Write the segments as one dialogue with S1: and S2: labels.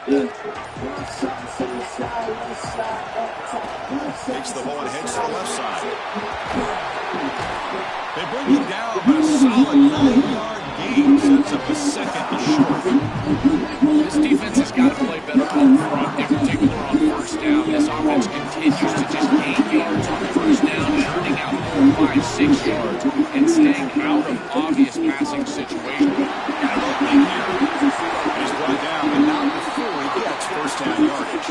S1: Takes the ball and heads to the left side. They bring him down, but a solid 9-yard gain sets up a second and short.
S2: This defense has got to play better up front, in particular on first down. This offense continues to just gain yards on first down, churning out 4, 5, 6 yards, and staying out of obvious passing situations.
S1: Got an opening here. He's brought down, but not before he gets first down yardage.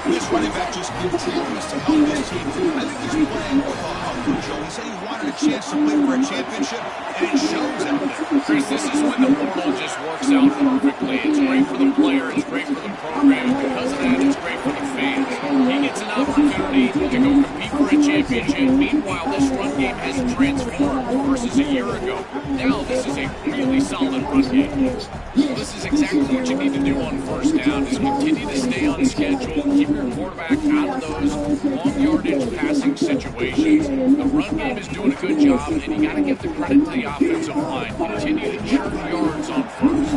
S1: This running back just continues to help this team. I think he's playing with a hunger, Joe. He said he wanted a chance to play for a championship, and it shows out there.
S2: Chris, this is when the portal just works out perfectly. It's great for the player, it's great for the program, and because of that, it's great for the fans. He gets an opportunity to go compete for a championship. Meanwhile, this run game has transformed versus a year ago. Now this is a really solid run game. This is exactly what you need to do on first down, is continue to stay on schedule, keep your quarterback out of those long yardage passing situations. The run game is doing a good job, and you got to give the credit to the offensive line. Continue to churn yards on first.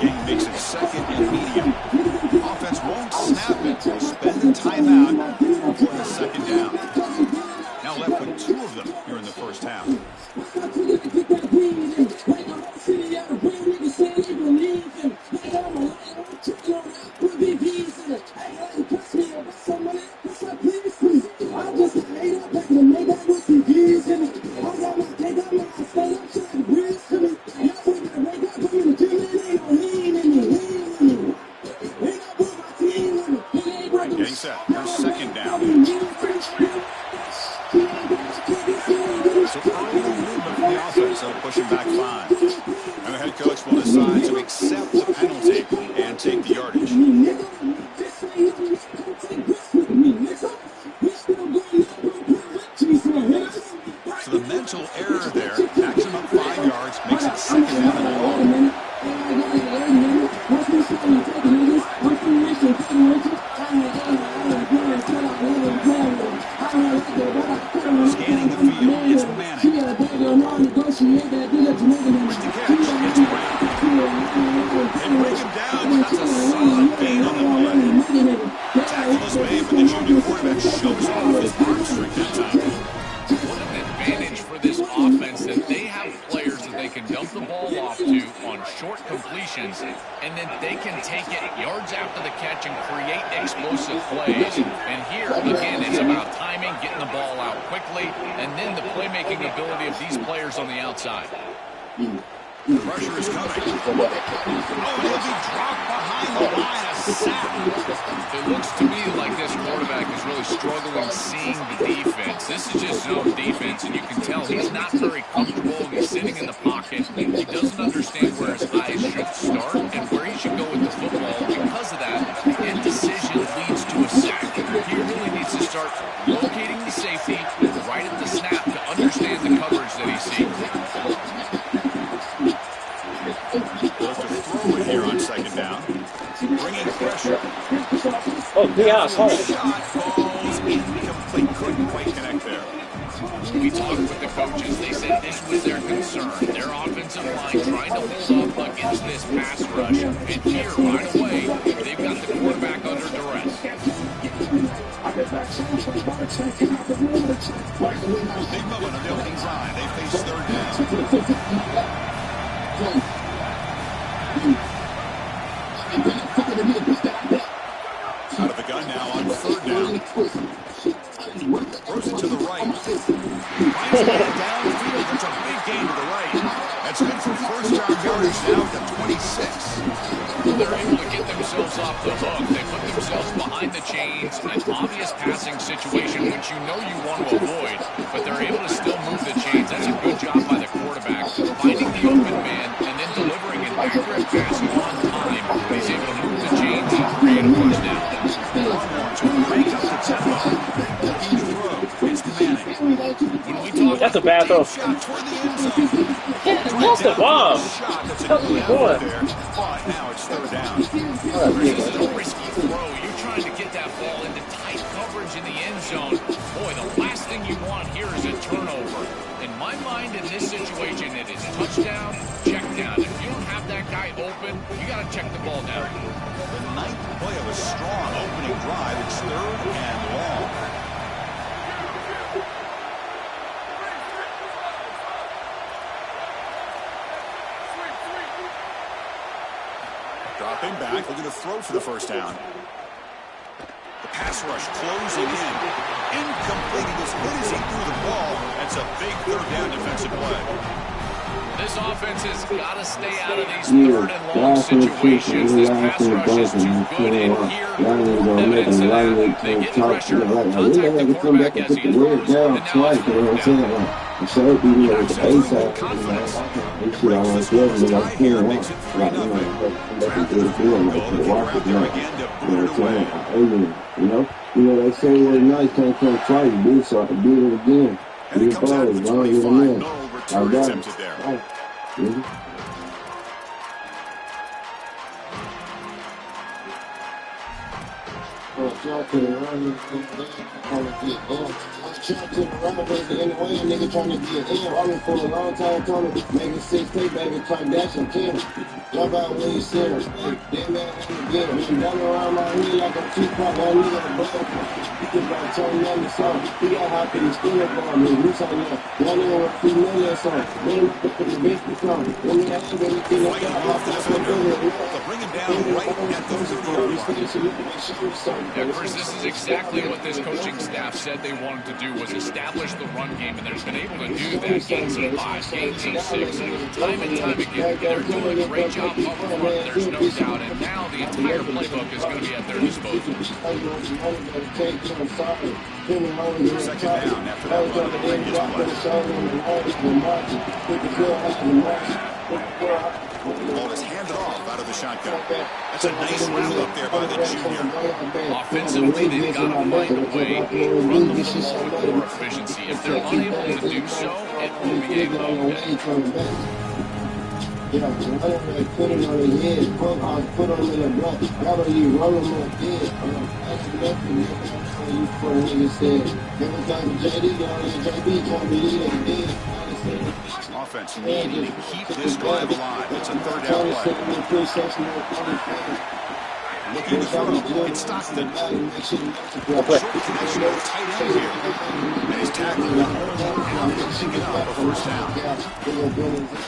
S1: Again, makes it second and medium. Offense won't snap it. They'll spend the timeout for the second down. Now left with 2 of them here in the first half. Getting set. Here's second down. So early movement from the offense, that'll push him back 5. And the head coach will decide to accept the penalty and take the yardage. So the mental error there backs him up 5 yards, makes it second down and long. Scanning the field, it's Manning. With the catch, it's Brown. They break him down, that's a solid gain on the play. Tackle is made, but the junior quarterback shows off his arm strength that time.
S2: What an advantage for this offense that they have players that they can dump the ball off to on short completions, and then they can take it yards after the catch and create explosive plays. And here, again, it's about timing, getting the ball out quickly, and then the playmaking ability of these players on the outside.
S1: Pressure is coming. Oh, he'll be dropped behind the line, a sack.
S2: It looks to me like this quarterback is really struggling seeing the defense. This is just zone defense, and you can tell he's not very comfortable. He's sitting in the pocket. He doesn't understand where his eyes should start and where he should go with the football. Because of that, the indecision leads to a sack. He really needs to start locating the safety right at the snap to understand the coverage that he sees.
S1: Goes to throw it here on second down. Bringing pressure.
S3: Oh, yeah, sorry.
S1: Shot falls incomplete. Couldn't quite connect there.
S2: When we talked with the coaches, they said this was their concern. Their offensive line trying to hold up against this pass rush. And here, right away, they've got the quarterback under duress.
S1: Big moment on the opening drive. They face third down. Out of the gun now on third down. Throws it to the right. Finds a man downfield. That's a big gain to the right. That's good for first down yardage now at 26.
S2: They're able to get themselves off the hook. They put themselves behind the chains, an obvious passing situation, which you know you want to avoid, but they're able to still move the chains. That's a good job by the quarterback, finding the open man and then delivering an accurate pass on time. He's able to move the chains and create a first down.
S1: To break up the tempo. Looking to throw. It's Manning.
S2: When we talk
S3: That's a bad throw.
S1: Shot toward the end zone.
S3: That's the bomb.
S1: Shot. That's a
S3: How's he
S1: good
S3: going?
S1: effort there. But now it's third down.
S2: This is a risky throw. You're trying to get that ball into tight coverage in the end zone. Boy, the last thing you want here is a turnover. In my mind, in this situation, it is touchdown, check down. If you don't have that guy open, you got to check the ball down.
S1: play of a strong opening drive. It's 3rd and long. Dropping back, looking to throw for the first down. The pass rush closing in. Incomplete. He was hit as he threw the ball. That's a big 3rd down defensive play.
S2: This offense has got to stay out of these 3rd and long situations. This pass rush is too good in here. Evidence of that. They get pressure, contact the quarterback as he throws, and now it's 4th down.
S1: Breaks the scoreless tie here, makes it 3-0. Traffic out there again to put it away.
S4: You know, they say it was nice, can't come twice, dude, so I can do it again.
S1: And it comes out of the 25. No return attempted there.
S4: Shot to the rubber, baby, in the way, nigga trying to get in. I've been for a long time coming, making 6 tape, baby, Kardashian Kim. Love out when you see her. Damn man, again. I'm down around my head like a Tupac, that nigga the blood. You can buy turn on the song. He got hot in the skin up on me. We saw that. Y'all nigga want $3 million song. Then I put the bitch to come. When you have anything like that, I'll put the billion.
S1: They'll bring him down right at the 50-yard line.
S2: Yeah, Chris, this is exactly what this coaching staff said they wanted to do, was establish the run game, and they've been able to do that. Gains of 5, gains of 6, time and time again. They're doing a great job up front, there's no doubt, and now the entire playbook is going to be at their disposal.
S1: 2nd down after that run of the previous play. Ball is handed off out of the shotgun. That's a nice round up there by the junior.
S2: Offensively, they've got to find a way to run the football with more efficiency. If they're unable to do so, it will be a long day.
S4: Yeah, I put it on his head, put on in the block, got you roll him on head. That's nothing, you for a nigga said. Every time JD got on JB, can't believe they did.
S1: Offense needing to keep this drive alive. It's a 3rd down play. Looking to throw. It's Stockton. Short connection to the tight end here. And he's tackled now, picking up a 1st down.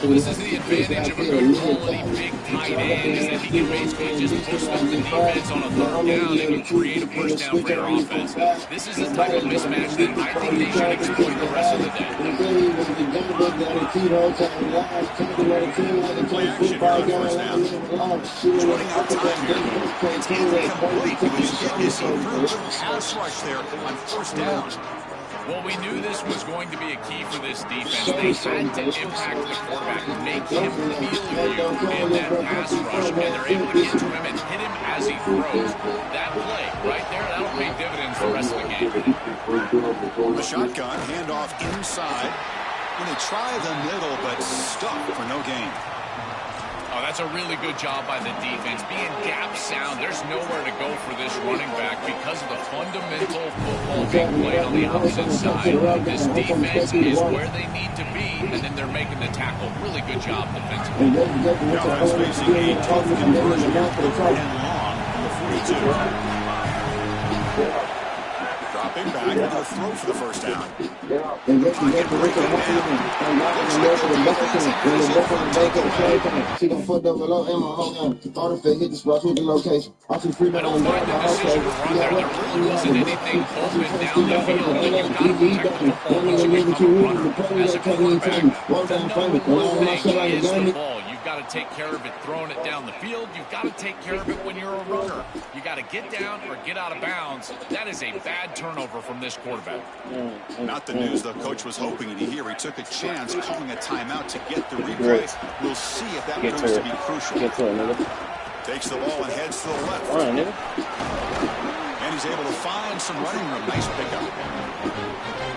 S2: This is the advantage of a good quality big tight end, is that he can basically just post up the defense on a 3rd down and create a 1st down for your offense. This is the type of mismatch that I think they should exploit the rest of the day.
S1: Play action here on 1st down. Joining our time here. It's incomplete. He was hit as he threw a pass rush there on 1st down.
S2: Well, we knew this was going to be a key for this defense. They had to impact the quarterback, make him feel you in that pass rush, and they're able to get to him and hit him as he throws. That play right there, that'll pay dividends the rest of the game.
S1: The shotgun, handoff inside. And they try the middle, but stuck for no gain.
S2: Oh, that's a really good job by the defense. Being gap sound, there's nowhere to go for this running back because of the fundamental football being played on the opposite side. This defense is where they need to be, and then they're making the tackle. Really good job defensively.
S1: The offense facing a tough conversion here, 3rd and long from the 42. Dropping back, going to throw for the 1st down.
S4: She gon' put double low in my home. All the fit hit the spot with the location. I see free
S2: I don't mind the decision to run there. There really wasn't anything open down the field, but you've got to protect the football once you become a runner. As a quarterback, the number one thing is the ball. You've got to take care of it throwing it down the field. You've got to take care of it when you're a runner. You got to get down or get out of bounds. That is a bad turnover from this quarterback.
S1: Not the news the coach was hoping to hear. He took a chance calling a timeout to get the replay. We'll see if that proves to be crucial. Takes the ball and heads to the left. And he's able to find some running room. Nice pickup.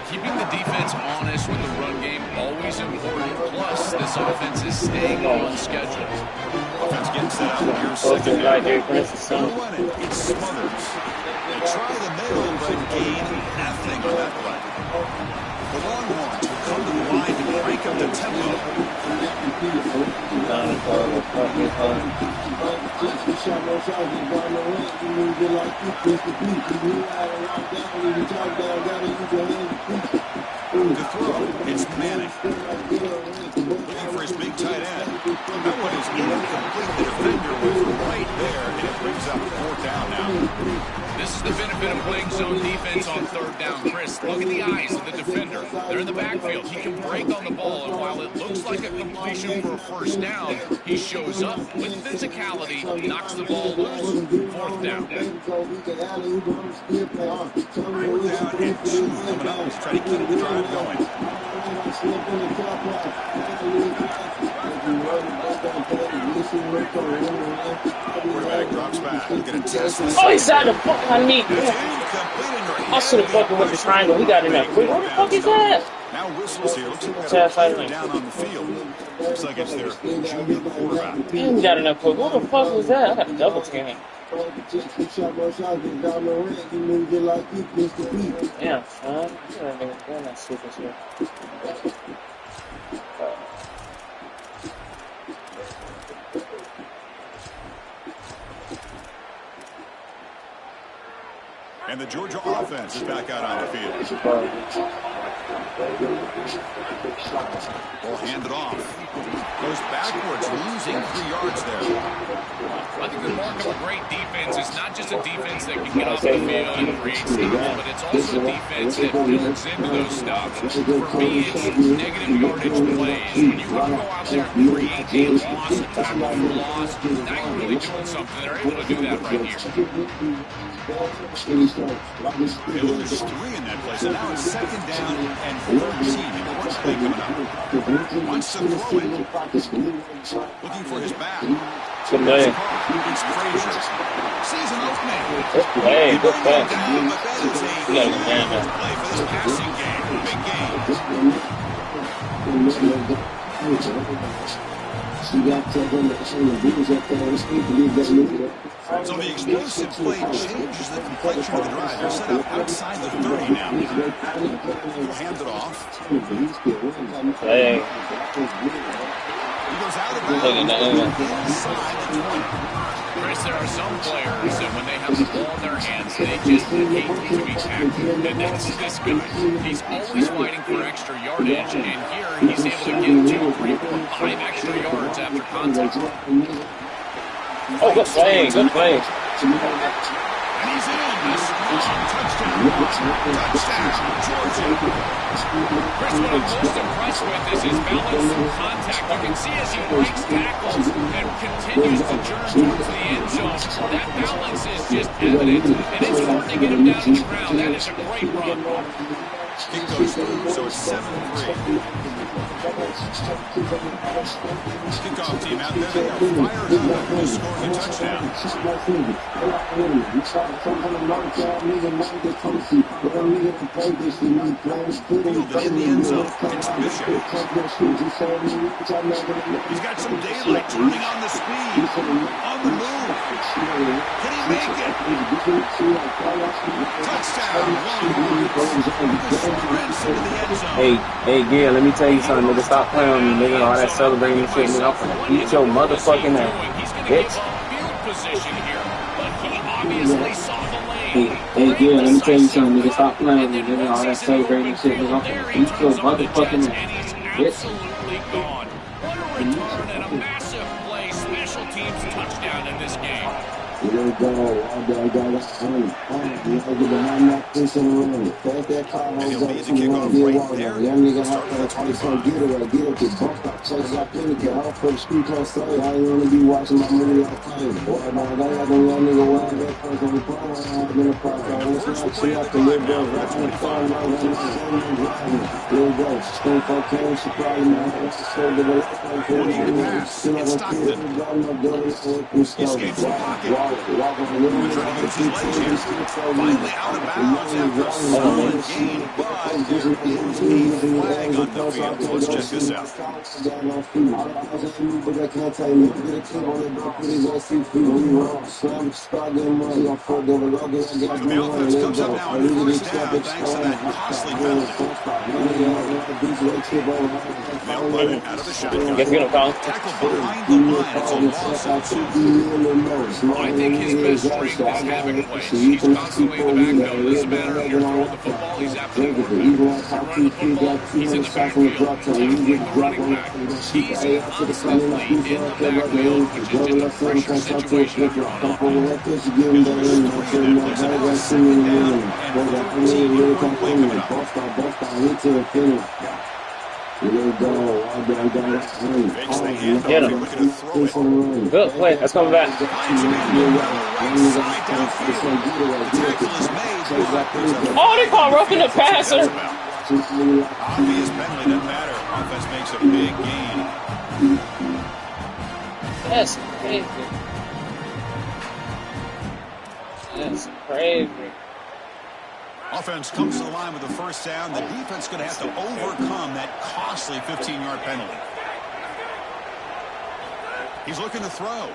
S2: Keeping the defense honest with the run game, always important. Plus, this offense is staying on schedule.
S1: Offense getting set up here. 2nd down. It smothers. They try the middle, but gain nothing on that play. The Longhorns will come to the line to crank pick up the tempo. To throw, it's Manning. Looking for his big tight end. That one is incomplete. The defender was right there, and it brings up 4th down now.
S2: This is the benefit of playing zone defense on 3rd down. Chris, look at the eyes of the defender. They're in the backfield. He can break on the ball, and while it looks like a completion for a 1st down, he shows up with physicality, knocks the ball loose, 4th down.
S1: 4th down and 2 coming up. Let's try to keep the drive going. Quarterback drops back. Gonna test this.
S3: Oh, he's out the fuck on me.
S1: I
S3: should have fucking went the triangle. He got in there quick. What the fuck is that?
S1: Now whistles here. Looks like they're down on the field. Looks like it's their junior quarterback.
S3: He got in there quick. What the fuck was that? I got a double team. Yeah, son. You're not super shit.
S1: And the Georgia offense is back out on the field. Will hand it off. Goes backwards, losing 3 yards there.
S2: I think the mark of a great defense is not just a defense that can get off the field and create stops, but it's also a defense that builds into those stops. For me, it's negative yardage plays. When you want to go out there and create a loss, a tackle for loss, now you're really doing something. They're able to do that right here.
S1: They lose 3 in that play, so now it's 2nd down and 13. Important play coming up. Wants to throw it. Looking for his back.
S3: Good play.
S1: It's Frazier. Sees an opening.
S3: Good play. Good play.
S1: But that is a huge play for this passing game. Big game. So the explosive play changes the complexion of the drive. They're set up outside the 30 now. He'll hand it off.
S3: Hey.
S1: He goes out of bounds inside the 20.
S2: Chris, there are some players that when they have the ball in their hands, they just hate to be tackled. And that's this guy. He's always fighting for extra yardage, and here he's able to get 2, 3, 4, 5 extra yards after contact.
S3: Oh, good play. Good play.
S1: And he's in. A strong touchdown. Touchdown, Georgia.
S2: Chris, what I'm most impressed with is his balance through contact. You can see as he breaks tackles and continues to journey towards the end zone, that balance is just evident. And it's hard to get him down to the ground. That is a great run.
S1: Kick goes through, so it's 7-3. Kickoff team out there. They are fired up after scoring a touchdown. Fielded in the end zone. It's Bishop. He's got some daylight turning on the speed. On the move. Can he make it? Touchdown.
S5: Hey, Gil, let me tell you something, nigga. Stop playing with me, nigga. All that celebrating and shit, nigga. I'm gonna beat your motherfucking ass, bitch. Hey, Gil, let me tell you something, nigga. Stop playing with me, nigga. All that celebrating and shit, nigga. I'm gonna beat your motherfucking ass, bitch.
S2: What a return and a massive play. Special teams touchdown in this game.
S1: And he'll be the kickoff right there. Start at the 25. First play of the drive now at 25. Looking to pass. It's Stockton. He escapes the pocket. He's trying to use his legs here. Finally out of bounds after a solid gain, but there is a flag on the field. So let's check this out. The offense comes up now on first down thanks to that costly penalty. They'll run it out of the shotgun. Tackle behind the line. It's a loss of 2.
S2: I think his best strength is having plays. He's constantly in the backfield. It doesn't matter if you're throwing the football, he's after the quarterback. If you're running the football, he's in the backfield tackling the running back. He's constantly in the backfield, which is just a pressure situation if you're on offense.
S1: Here's a story in that play. So now it's 2nd down and 13 with one play coming up. Fakes the handoff. Looking to throw it.
S5: Good play. That's coming back.
S1: Finds a man on the right side downfield. The tackle is made, but there's a
S5: Oh, they call roughing the passer.
S1: obvious penalty. Doesn't matter. Offense makes a big gain.
S5: That's crazy. That's crazy.
S1: Offense comes to the line with the first down. The defense going to have to overcome that costly 15-yard penalty. He's looking to throw.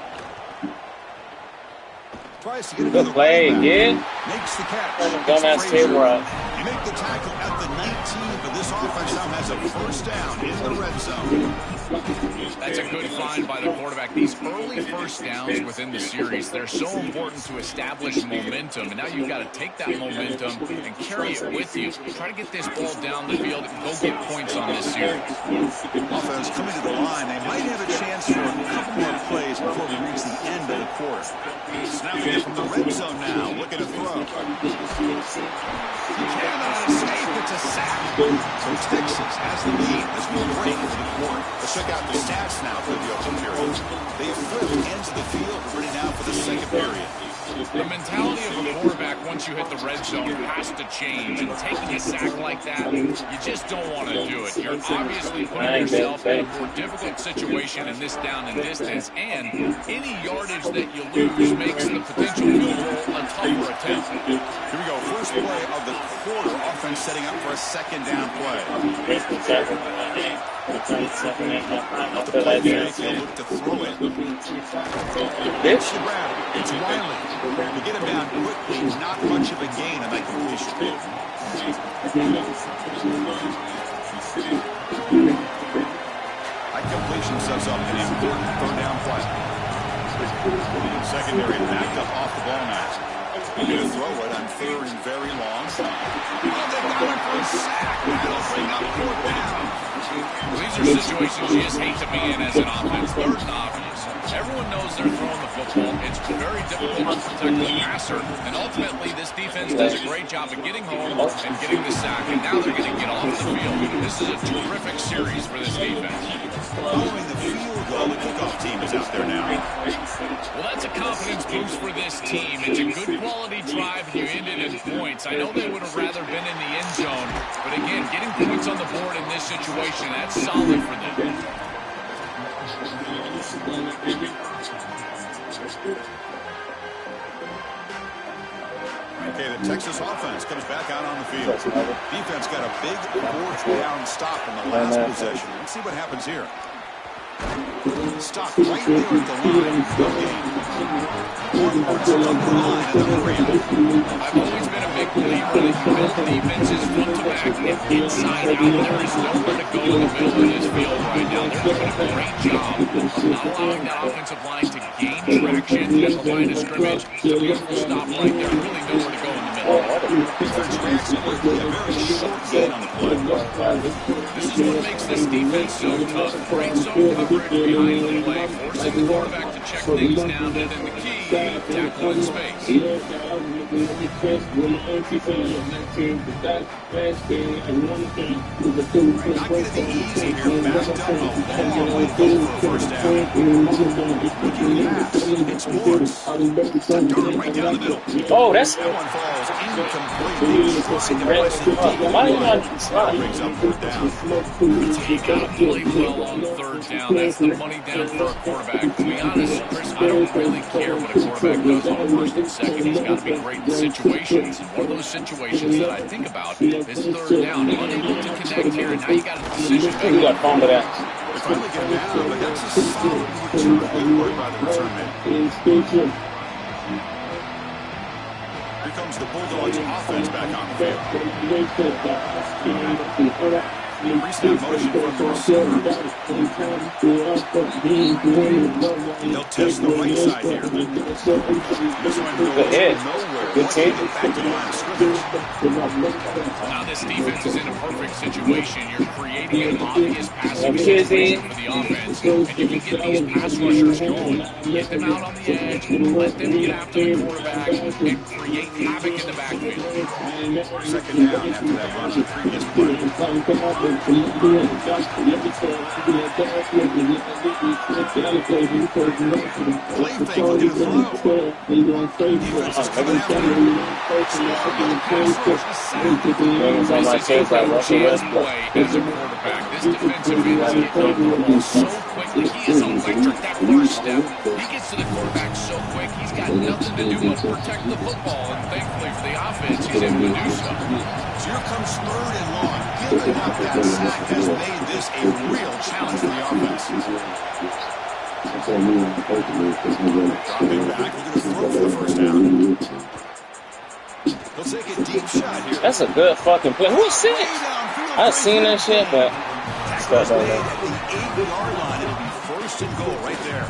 S1: Tries to get another
S5: play,
S1: yeah.
S5: kid.
S1: Makes the catch.
S5: Dumbass table route.
S1: You make the tackle at the 19, but this offense now has a first down in the red zone.
S2: That's a good find by the quarterback. These early first downs within the series, they're so important to establish momentum. And now you've got to take that momentum and carry it with you. Try to get this ball down the field and go get points on this series.
S1: Offense coming to the line. They might have a chance for a couple more plays before we reach the end of the quarter. Snapping it from the red zone now. Looking to throw. He cannot escape. It's a sack. So Texas has the lead as we break into the fourth. Let's check out the stats now for the open period. They have flipped ends of the field, ready now for the second period.
S2: The mentality of a quarterback once you hit the red zone has to change. And taking a sack like that, you just don't want to do it. You're obviously putting yourself in a more difficult situation in this down and distance. And any yardage that you lose makes the potential field goal a tougher attempt.
S1: Here we go. First play of the quarter. Offense setting up for a second down play. The play fake, he'll look to throw it. It's the grab. It's Riley. To get him down quickly, not much of a gain on that completion. That completion sets up an important third down play. Secondary backed up off the ball now. Going to throw it on third and very long. Oh, they got him for a sack. That'll bring up fourth down.
S2: Well, these are situations you just hate to be in as an offense. Third and obvious. Everyone knows they're throwing the football. It's very difficult to protect the passer. And ultimately, this defense does a great job of getting home and getting the sack. And now they're going to get off the field. This is a terrific series for this defense.
S1: Following the field goal, the kickoff team is out there now.
S2: Well, that's a confidence boost for this team. It's a good quality drive. You ended in points. I know they would have rather been in the end zone. But again, getting points on the board in this situation, that's solid for them.
S1: Okay, the Texas offense comes back out on the field. Defense got a big fourth down stop in the last possession. Let's see what happens here. Stop right there at the line. No gain. One more to the line and the free.
S2: I've always been a big believer that you build defenses front to back and inside out. There is nowhere to go in the middle of this field right now. They're doing a great job of not allowing that offensive line to gain traction at the line of scrimmage. So beautiful stop right there. Really nowhere to go in the middle.
S1: Defense reacts quickly. A very short gain on the play.
S2: This is what makes this defense so tough. Great zone coverage behind the play, forcing the quarterback to check things down, and then the key, tackle in space.
S1: Not going to be easy here. Backed up a long way for first down. It's Morris. Right down the middle.
S5: Oh, that's
S1: That one falls incomplete. Trying to press it deep.
S5: why did
S1: Brings up fourth down.
S2: You gotta play well on third down. That's the money down for a quarterback. To be honest, Chris, I don't really care what a quarterback does on first and second. He's got to be great in situations. And one of those situations that I think about is third down. Unable to connect here, and now you got a decision maker.
S3: You got fumble that.
S1: They finally get down, but that's a solid return. Good work by the return man. Here comes the Bulldogs offense back on the field. Pre-snap motion from the receiver. They'll test the right side here. This one goes nowhere.
S3: Good hit.
S1: Back to the line of scrimmage.
S2: Now this defense is in a perfect situation. You're creating an obvious passing
S3: Kizzy.
S2: situation for the offense, and you can get these pass rushers going. Get them out on the edge, let them get after the quarterback, and create havoc in the backfield.
S1: Second down after that run on the previous play. Play fake looking to throw. Defense is coming after him. Slowing the pass rush to sack.
S2: This is a chance play as a quarterback. This defensive end is getting off the ball so quickly. He is electric. That first step, he gets to the quarterback so quick, he's got nothing to do but protect the football. And thankfully for the offense, he's able to do so.
S1: So here comes third and long. Giving up that sack has made this a real challenge for the offense. Dropping back, looking to throw for the first down. He'll take a deep shot here.
S3: That's a good fucking play. Who said? I've seen that shit, but
S1: Tackle's made at the 8-yard line. It'll be first and goal right there.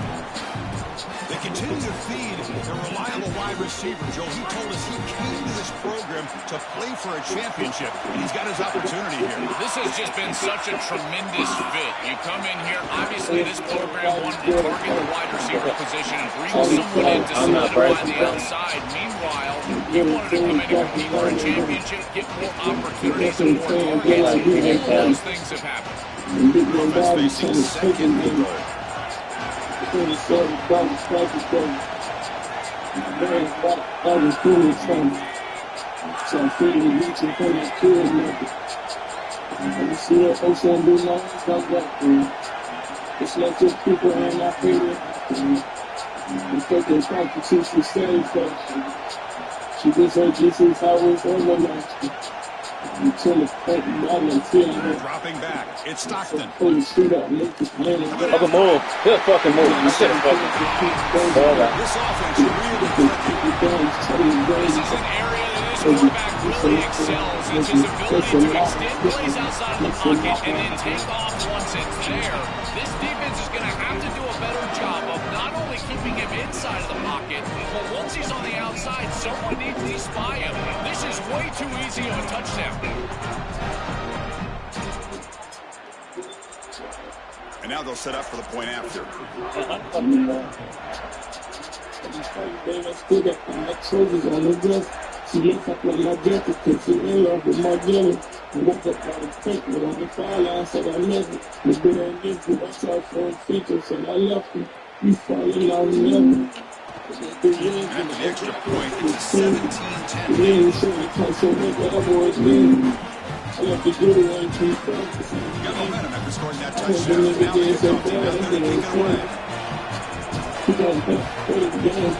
S1: They continue to feed their reliable wide receiver. Joe, he told us he came to this program to play for a championship, and he's got his opportunity here.
S2: This has just been such a tremendous fit. You come in here, obviously this program wanted to target the wide receiver position and bring someone in to solidify the outside. Meanwhile, you wanted to come in and compete for a championship, get more opportunities and more targets. All those things have happened.
S1: Offense facing second and goal.
S4: It's not just people in our favorite. It's like they're trying to teach the same thing. She just heard Jesus always on the line.
S1: Dropping back. It's Stockton.
S3: fucking move. Good fucking move. I should have fucking ball that.
S1: This offense really clicking.
S2: This is an area that this quarterback really excels. It's his ability to extend plays outside of the pocket and then take off once it's there. This defense is going to have to do a better job of not only keeping him inside of the pocket, but once he's on the outside, someone needs to spy him. This is way too easy of a touchdown.
S1: And now they'll set up for the point after.
S4: She looks up like my jacket, because she in love with my jelly. I woke up out of pink, but on the fire line, said I never. The bit on this, but I saw for a feature, said I left him. You falling out never.
S1: After the extra point, it's a 17-10
S4: Yeah,
S1: lead.
S4: you should have come so much, but I was leaving. I left the good one too fast.
S1: Got momentum after scoring that touchdown. Now the kickoff team out there to kick it away.
S4: He got to put it down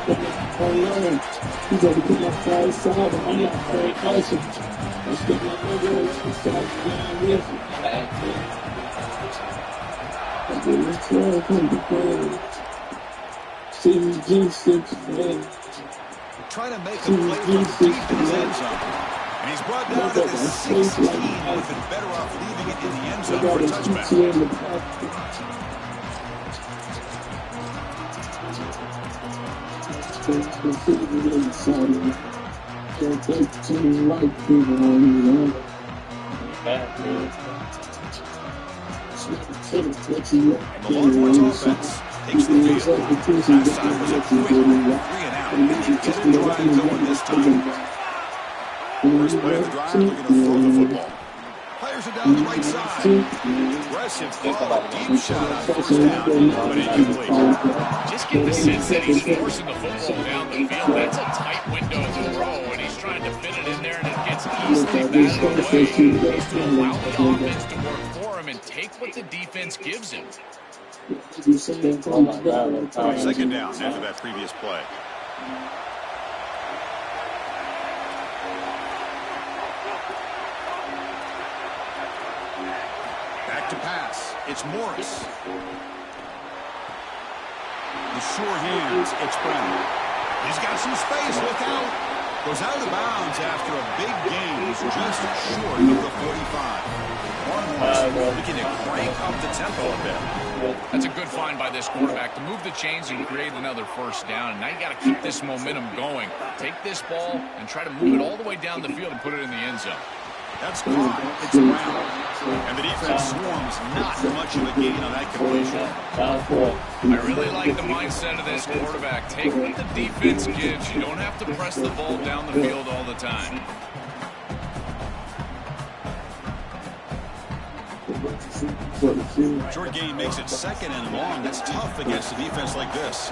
S4: online. He got to put my fire side, but I'm not very awesome. I stick my nigga inside the line with it. I didn't try him to play. CG6, man.
S1: Trying to make a play from deep in his end zone. And he's brought down to the 16. Would have been better off leaving it in the end zone for a touchback. The Longhorns offense takes the field. Last time was a quick 3-and-out. And they get a drive going this time. First play of the drive, looking to throw the football. Fires it down the right side. Aggressive throw, deep shot on first down, but incomplete.
S2: Just get the sense that he's forcing the football down the field. That's a tight window to throw, and he's trying to fit it in there, and it gets easily batted away. He needs to allow the offense to work for him and take what the defense gives him.
S5: Oh my God.
S1: Second down after that previous play. Back to pass. It's Morris. The sure hands. It's Brown. He's got some space. Look out. Goes out of bounds after a big gain. He's just short of the 45. Looking to crank up the tempo a bit.
S2: That's a good find by this quarterback to move the chains and create another first down. And now you got to keep this momentum going. Take this ball and try to move it all the way down the field and put it in the end zone.
S1: That's caught. It's around. And the defense swarms. Not much of a gain on that completion.
S2: I really like the mindset of this quarterback. Take what the defense gives. You don't have to press the ball down the field all the time.
S1: Short gain makes it second and long. That's tough against a defense like this.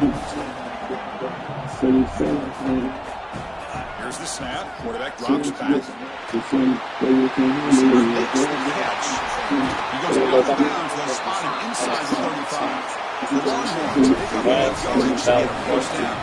S1: Here's the snap. Quarterback drops back. Receiver makes the catch. He goes out of bounds, then spotted inside the 35. The Longhorns pick up enough yardage to get a first down.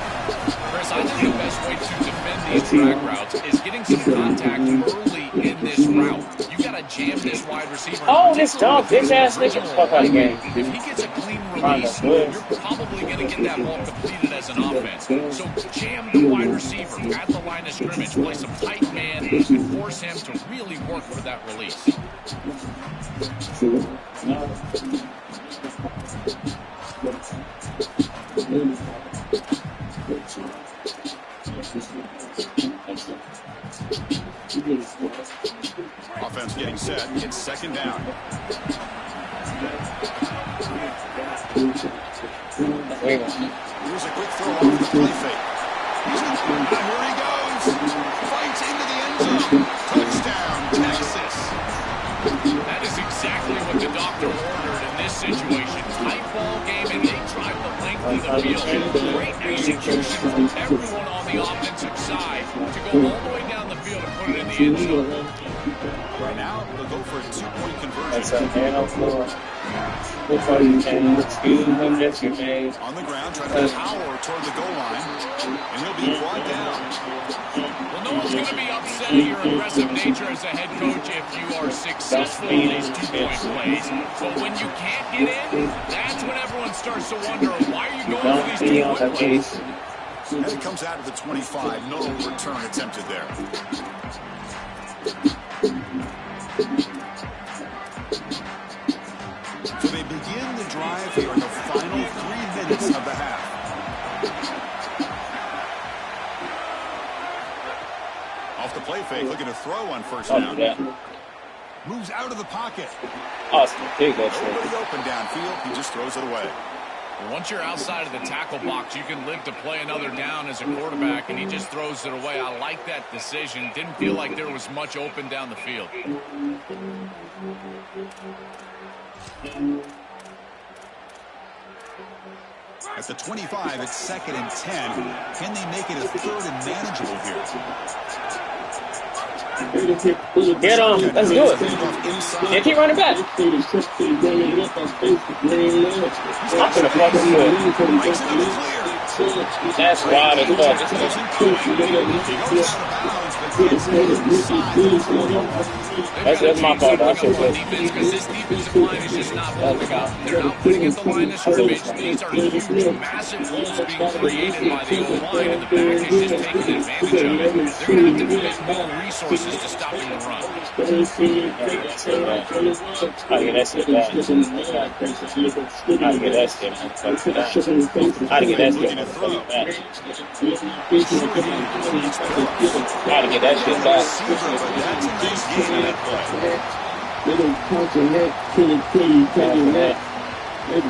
S2: Chris, I think the best way to defend these drag routes is getting some contact early in this route. You got to jam this wide receiver.
S5: Oh, this dog, bitch ass nigga. Fuck out of the game.
S2: If he gets a clean release, you're probably going to get that ball completed as an offense. So jam the wide receiver at the line of scrimmage, play some tight man, and force him to really work for that release.
S1: Offense getting set. It's second down. Here's a quick throw off the play fake. Here he goes. Fights into the end zone. Touchdown, Texas.
S2: That is exactly what the doctor ordered in this situation. Tight ball game, and they drive the length of the field. Great execution from everyone on the offensive side to go all the way down the field and put it in the end zone.
S1: Right now, they'll go for a two-point conversion.
S5: That's a man on floor. Before you can excuse him, that's your name.
S1: On the ground, trying to power toward the goal line, and he'll be brought down.
S2: Well, no one's going to be upset at your aggressive nature as a head coach if you are successful in these two-point plays. But when you can't get in, that's when everyone starts to wonder, why are you going for these two-point plays?
S1: And it comes out of the 25. No return attempted there. So they begin the drive here in the final 3 minutes of the half. Off the play fake, looking to throw on first down. Moves out of the pocket.
S5: Awesome. Take that shit.
S1: Nobody open downfield. He just throws it away.
S2: Once you're outside of the tackle box, you can live to play another down as a quarterback, and he just throws it away. I like that decision. Didn't feel like there was much open down the field.
S1: At the 25, it's second and 10. Can they make it a third and manageable here?
S5: Get on. Let's do it. Yeah, keep running back. I'm gonna fucking do it. That's wild as fuck. That's my fault. I should have
S2: because this defensive line is just not moving out. They're not putting at the line of scrimmage. These are huge, massive holes being created by the O-line, and the back is just taking advantage of it. They're going to have to commit more resources to stopping the run.
S5: I get that shit back. I get that shit back. I get that shit back. Gotta get that shit back.
S2: It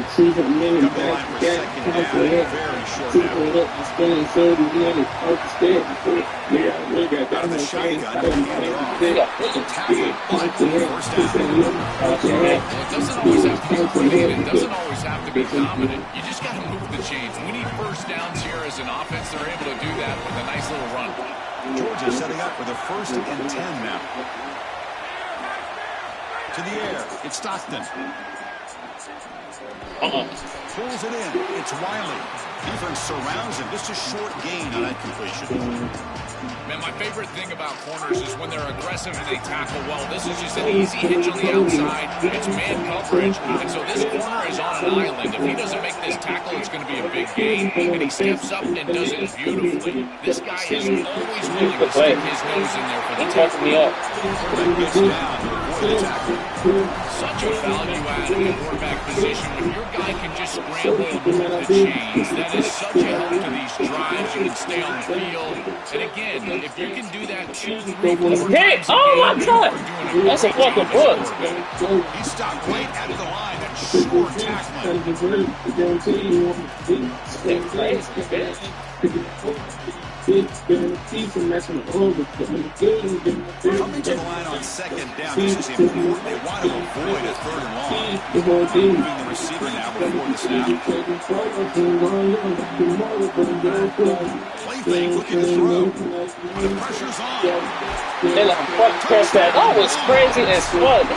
S2: doesn't always have to be dominant. You just got to move the chains. We need first downs here as an offense. They're able to do that with a nice little run.
S1: Georgia setting up for the 1st and 10 now. To the air. It's Stockton. Pulls it in. It's Wiley. Defense surrounds him. Just a short gain on that completion.
S2: Man, my favorite thing about corners is when they're aggressive and they tackle well. This is just an easy hitch on the outside. It's man coverage. And so this corner is on an island. If he doesn't make this tackle, it's going to be a big gain. And he steps up and does it beautifully. This guy is always willing to stick his nose in there for the tackle.
S1: Quarterback gets down for the tackle.
S2: Such a value add in the quarterback position when your guy can just scramble and move the chains. That is such a help to these drives. You can stay on the field. And again, if you can do that 2, 3, 4 times a game,
S3: oh my God, that's a fucking book.
S1: He stopped right at the line. That short tackling. Coming to the line on 2nd down. This is important. They want to avoid a 3rd and long. Moving the receiver now before the snap. Play fake, looking to throw. When the pressure's on.
S3: They let him fuck press that. That was crazy as fuck.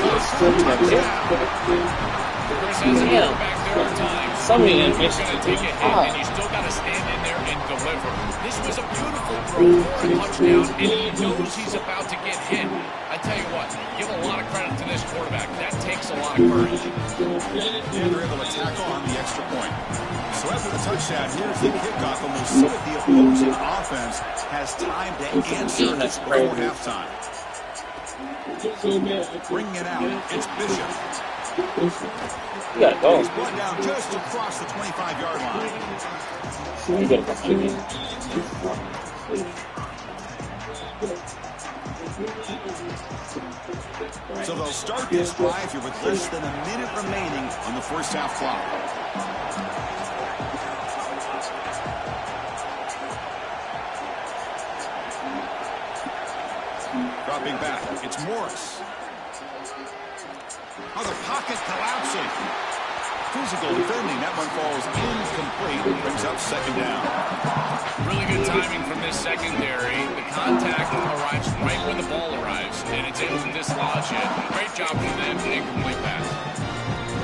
S3: Some of the
S2: He's going to take a hit, and you still got to stand in there and deliver. This was a beautiful throw for a touchdown, and he knows he's about to get hit. I tell you what, give a lot of credit to this quarterback. That takes a lot of courage.
S1: And they're able to tack on the extra point. So after the touchdown, here's the kickoff, and we'll see if the opposing offense has time to answer before halftime. Bringing it out, it's Bishop.
S3: You gotta go.
S1: He's brought down just across the 25-yard line.
S3: You gotta go.
S1: So they'll start this drive here with less than a minute remaining on the first half clock. Dropping back, it's Morris. Oh, the pocket collapsing. Physical defending. That one falls incomplete. Brings up 2nd down.
S2: Really good timing from this secondary. The contact arrives right when the ball arrives, and it's able to dislodge it. Great job from them. Incomplete pass.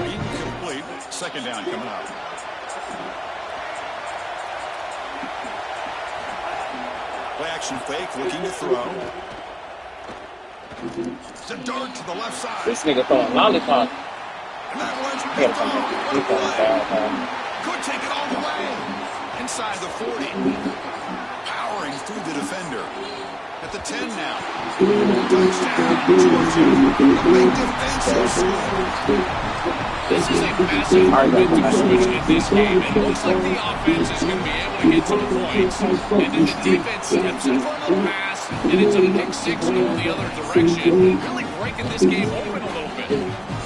S1: Incomplete. 2nd down coming up. Play action fake. Looking to throw. It's a dart to the left side.
S3: This nigga throwing lollipop.
S1: And that one's picked off. Could take it all the way. Inside the 40. Powering through the defender. At the 10 now. Touchdown, Georgia. A big defensive swing.
S2: This is a massive momentum switch in this game. It looks like the offense is going to be able to get some points. And then the defense steps in for a little pass. And it's a pick 6 going the other direction. Really breaking this game open a little bit.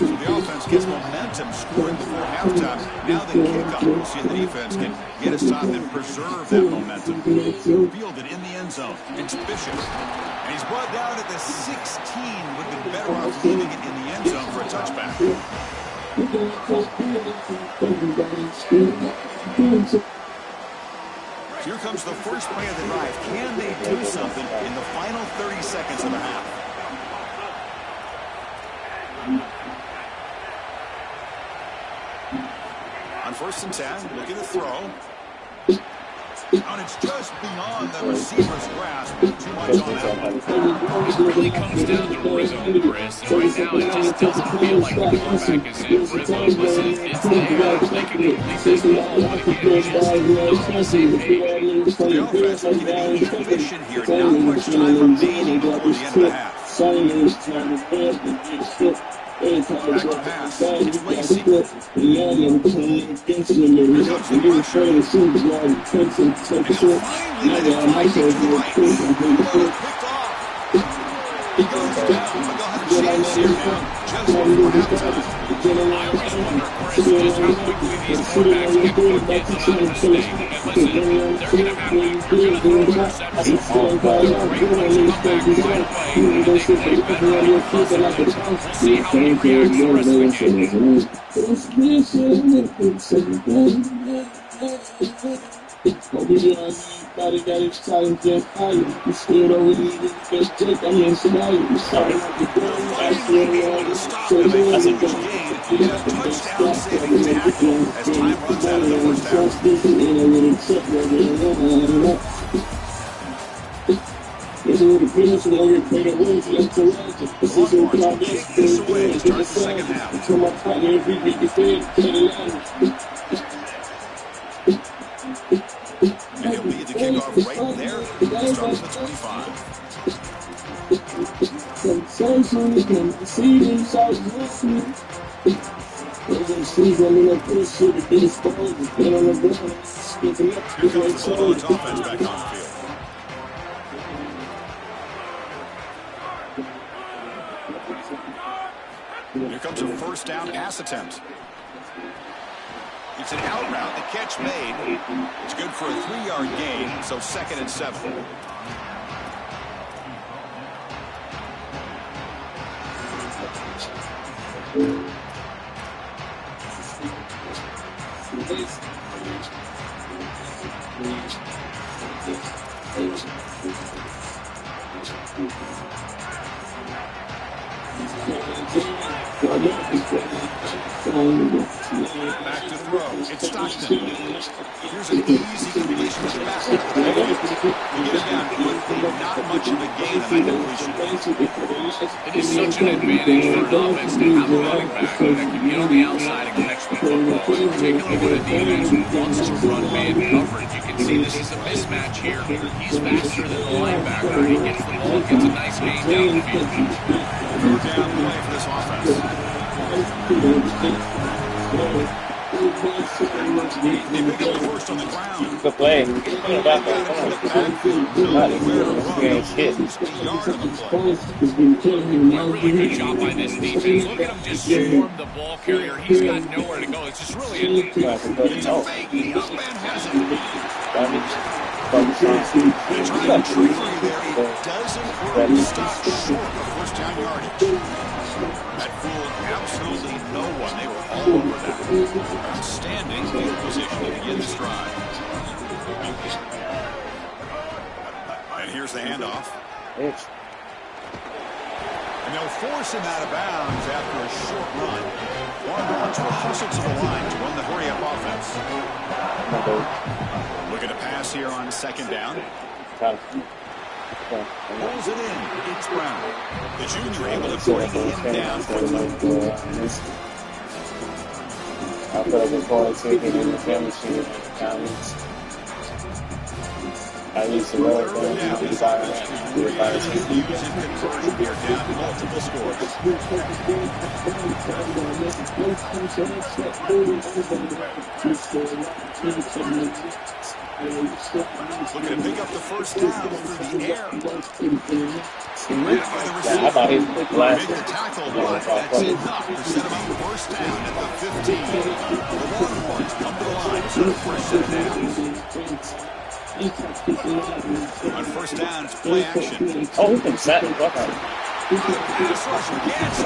S1: So the offense gets momentum scoring before halftime. Now the kickoff. We'll see if the defense can get a stop and preserve that momentum. Fielded in the end zone. It's Bishop. And he's brought down at the 16. Would have been better off leaving it in the end zone for a touchback. Here comes the first play of the drive. Can they do something in the final 30 seconds of the half? On 1st and 10, looking to throw. And it's just beyond the receiver's grasp. Too much on that one.
S2: It really comes down to rhythm, Chris. And right now, it just doesn't feel like the quarterback is in rhythm. Listen, it's there. They can complete this ball, but again, just not on the same page.
S1: The offense looking to be efficient here. Not much time remaining before the end of the half. Back to pass. It's Lacey. Here comes the pressure. And he'll finally let it fly to the right. Picked off. He goes down, but they'll have a chance here now. Just before halftime.
S2: I always wonder, Chris, just how quickly these quarterbacks can put kids out of this thing. And listen, they're going to have to, you're going to throw interceptions. Those are great ones to come back right away. And they play better on your positive. We'll see how he reacts the rest of the game.
S4: Everybody got excited, just fire. You scared over these best check, I'm in Somalia. You sound like the
S1: The
S4: girl, I
S1: fighting
S4: swear
S1: lead
S4: to
S1: able
S4: God.
S1: to stop
S4: So
S1: them. A
S5: That's a
S1: huge
S5: good.
S1: gain and a touchdown-saving tackle as time runs out of the first half.
S4: Trust this, and I would have checked that. This is what the prince and only play the words left to right.
S1: The
S4: This is what
S1: Longhorns will
S4: God
S1: kick
S4: is
S1: this
S4: doing.
S1: away to
S4: Doing
S1: start
S4: the
S1: the second
S4: side.
S1: half.
S4: Until my partner every week is dead.
S1: And he'll lead the kickoff right there at the start of the 25.
S4: See these out listening. See, I mean, I put shit to get exposed. Get on the ground. Skipping up.
S1: Here comes the Bulldogs offense back on the field. Here comes a first down pass attempt. It's an out route. The catch made. It's good for a 3-yard gain, so 2nd and 7. Back to throw. It's Stockton. Here's an easy completion to the back out of the backfield. They get it down quickly. Not much of a gain on that completion.
S2: It is such an advantage for an offense to have a running back that can get on the outside and catch the football, particularly when a defense wants to run man coverage. You can see this is a mismatch here. He's faster than the linebacker. He gets the ball, gets a nice gain down the field.
S1: 3rd down play for this offense. They pick up the first on the ground.
S5: Good play.
S1: They've
S5: Come
S1: got him in the backfield. Nowhere to run.
S5: on. Shit.
S1: Lose a yard on the play.
S2: A really good job by this defense. Look at him just swarm the ball carrier. He's got nowhere to go. It's just really
S1: It's a fake. The up man has it. They try a trickery there. It doesn't work. He stopped short of first down yardage. That fooled absolutely no one. They were all over that. Outstanding field position to begin this drive. And here's the handoff. And they'll force him out of bounds after a short run. Longhorns will hustle to the line to run the hurry-up offense. Look at a pass here on 2nd down. Rolls it in. It's Brown. The junior able to bring him down quickly.
S5: I feel like before taking in the family shit comments. I used to love them.
S1: Now, this offense is really using conversion here, down multiple scores. Looking to pick up the first down through the air.
S5: I thought he was last.
S1: Make the tackle, but that's enough to set him up first down at the 15. The Longhorns come to the line for the first set of downs. On first down, it's play action.
S5: Oh, he can set the fuck out.
S1: Pass rush against.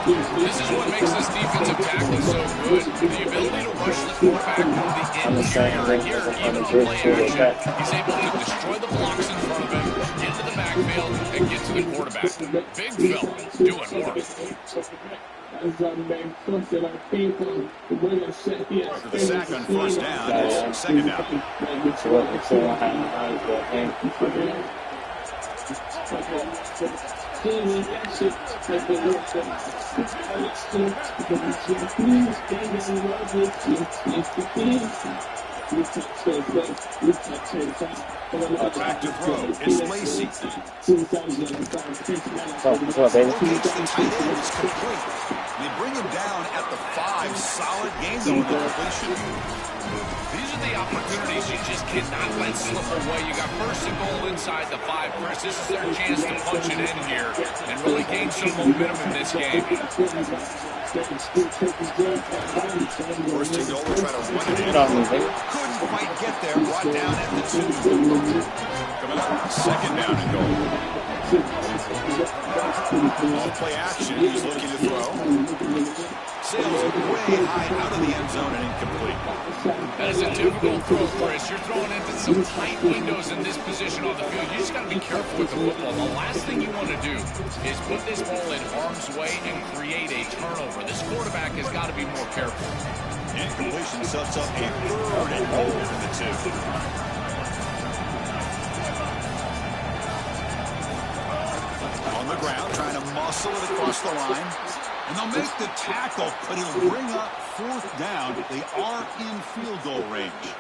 S2: This is what makes this defensive tackle so good. The ability to rush the quarterback from the interior. Here, even on play action, he's able to destroy the blocks in front of him, get to the backfield, and get to the quarterback. Big fella doing work.
S1: For the sack on first down, it's 2nd down. Back to throw. It's Lacey. Locates the tight end. It's complete. They bring him down at the 5. Solid gain, though, in the completion.
S2: These are the opportunities you just cannot let slip away. You got 1st and goal inside the 5. Chris, this is their chance to punch it in here and really gain some momentum in this game.
S1: First and goal, try to run it in. Couldn't quite get there. Brought down at the 2. Coming up, 2nd down and goal. Off play action. He's looking to throw. Sails way high out of the end zone and incomplete.
S2: That is a difficult throw, Chris. You're throwing into some tight windows in this position on the field. You just got to be careful with the football. The last thing you want to do is put this ball in harm's way and create a turnover. This quarterback has got to be more careful.
S1: Incompletion sets up a 3rd and goal for the 2. On the ground, trying to muscle it across the line. And they'll make the tackle, but he'll bring up 4th down. They are in field goal range.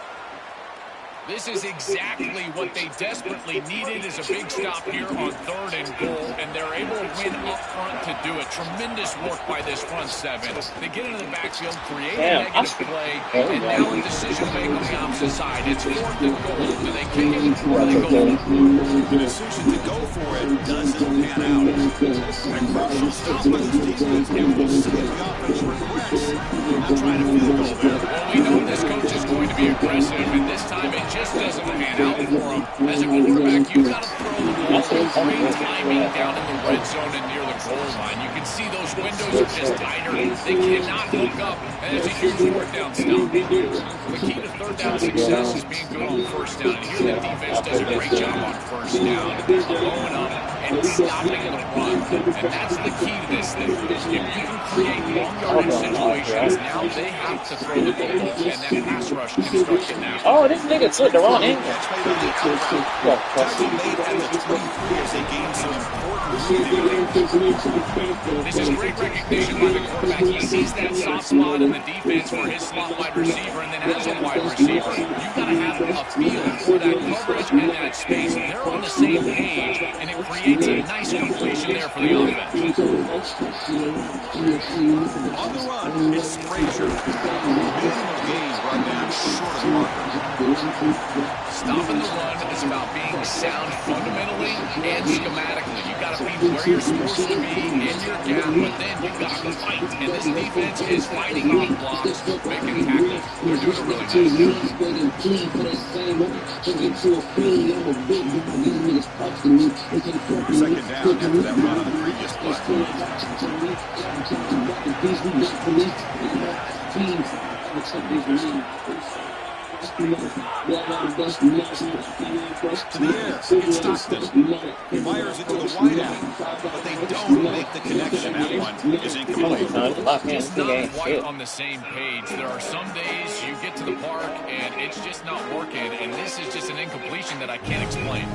S2: This is exactly what they desperately needed, is a big stop here on 3rd and goal, and they're able to win up front to do it. Tremendous work by this front 7. They get into the backfield, create a negative play, and now a decision to make on the opposite side. It's 4th and goal. Do they kick it or do they go for it?
S1: The decision to go for it doesn't pan out. A crucial stop by this defense, and we'll see if the offense regrets not trying to field goal there.
S2: Well, we know this coach is going to be aggressive, and this time it just doesn't pan out for him. As a quarterback, you've got to throw the ball with great timing down in the red zone and near the goal line. You can see those windows are just tighter. They cannot hook up, and it's a huge 4th down stop. The key to 3rd down success is being good on 1st down, and here the defense does a great job on 1st down, blowing up and stopping the run. And that's the key to this thing. If you can create long yardage situations, now they have to throw the ball, and that pass rush can start getting out.
S3: Oh, this nigga took the wrong angle.
S1: Tackle made at the 23 as they gain some important.
S2: This is great recognition by the quarterback. He sees that soft spot in the defense for his slot wide receiver, and then as a wide receiver, you've got to have a feel for that coverage and that space. They're on the same page, and it creates a nice completion there for the offense.
S1: On the run, it's Frazier. Minimal gain brought down short of the marker.
S2: Stopping the run is about being sound fundamentally and schematically. You've got to be where you're supposed to be in your gap, but then you've got to fight. And this defense is fighting off blocks, making tackles. They're doing a really nice
S1: job. 2nd down after that run on the previous to the air, it's Stockton. He fires it to the wideout, but they don't make the connection. That one is incomplete.
S2: Just not quite on the same page. There are some days you get to the park and it's just not working, and this is just an incompletion that I can't explain.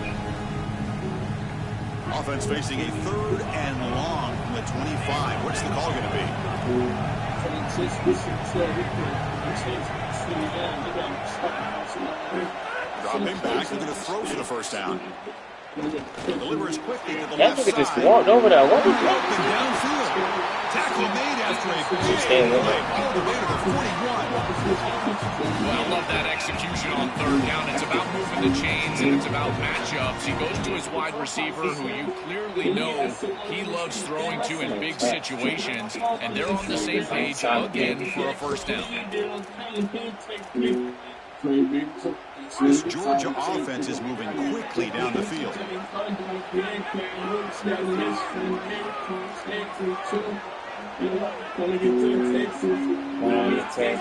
S1: Offense facing a 3rd and long from the 25. What's the call going to be? Dropping back, they're going to throw for the 1st down. Delivers quickly to the left side.
S3: Just walked over there. What?
S1: Downfield. Tackle made after a big play all the way to the 41.
S2: Well, I love that execution on 3rd down. It's about moving the chains, and it's about matchups. He goes to his wide receiver, who you clearly know he loves throwing to in big situations, and they're on the same page again for a 1st down.
S1: This Georgia offense is moving quickly down the field.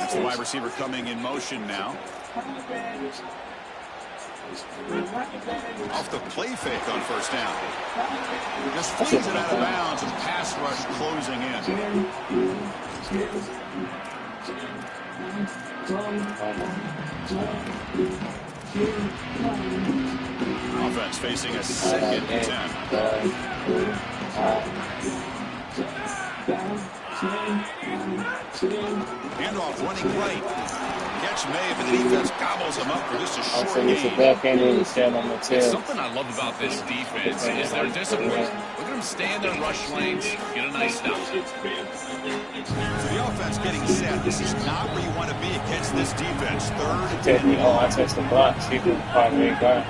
S1: The wide receiver coming in motion now. Off the play fake on 1st down. Just flings it out of bounds and pass rush closing in. Offense facing a 2nd and 10. Handoff running right. Catch made, but the defense gobbles him up for just a short gain.
S2: It's something I love about this defense is their discipline. Look at them stay in their rush lanes, get a nice stop.
S1: So the offense getting set. This is not where you want to be against this defense. 3rd and 10.
S3: Oh, I touched the block. She could probably go.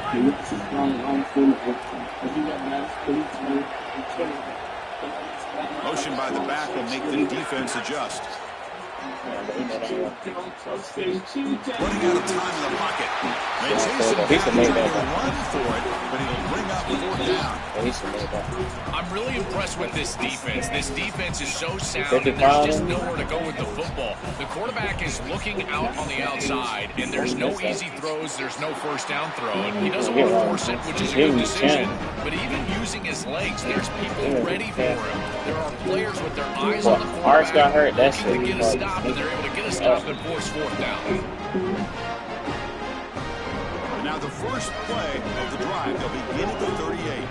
S1: Motion by the back will make the defense adjust. Running out of time in the pocket. They chase him down, trying to run for it, but it'll bring up 4th down.
S2: I'm really impressed with this defense. This defense is so sound, and there's just nowhere to go with the football. The quarterback is looking out on the outside, and there's no easy throws. There's no first down throw. And he doesn't want to force it, which is a good decision. But even using his legs, there's people ready for him. There are players with their eyes on the quarterback looking to get a stop, and they're able to get a stop and force 4th down.
S1: Now the first play of the drive, they'll begin at the 38.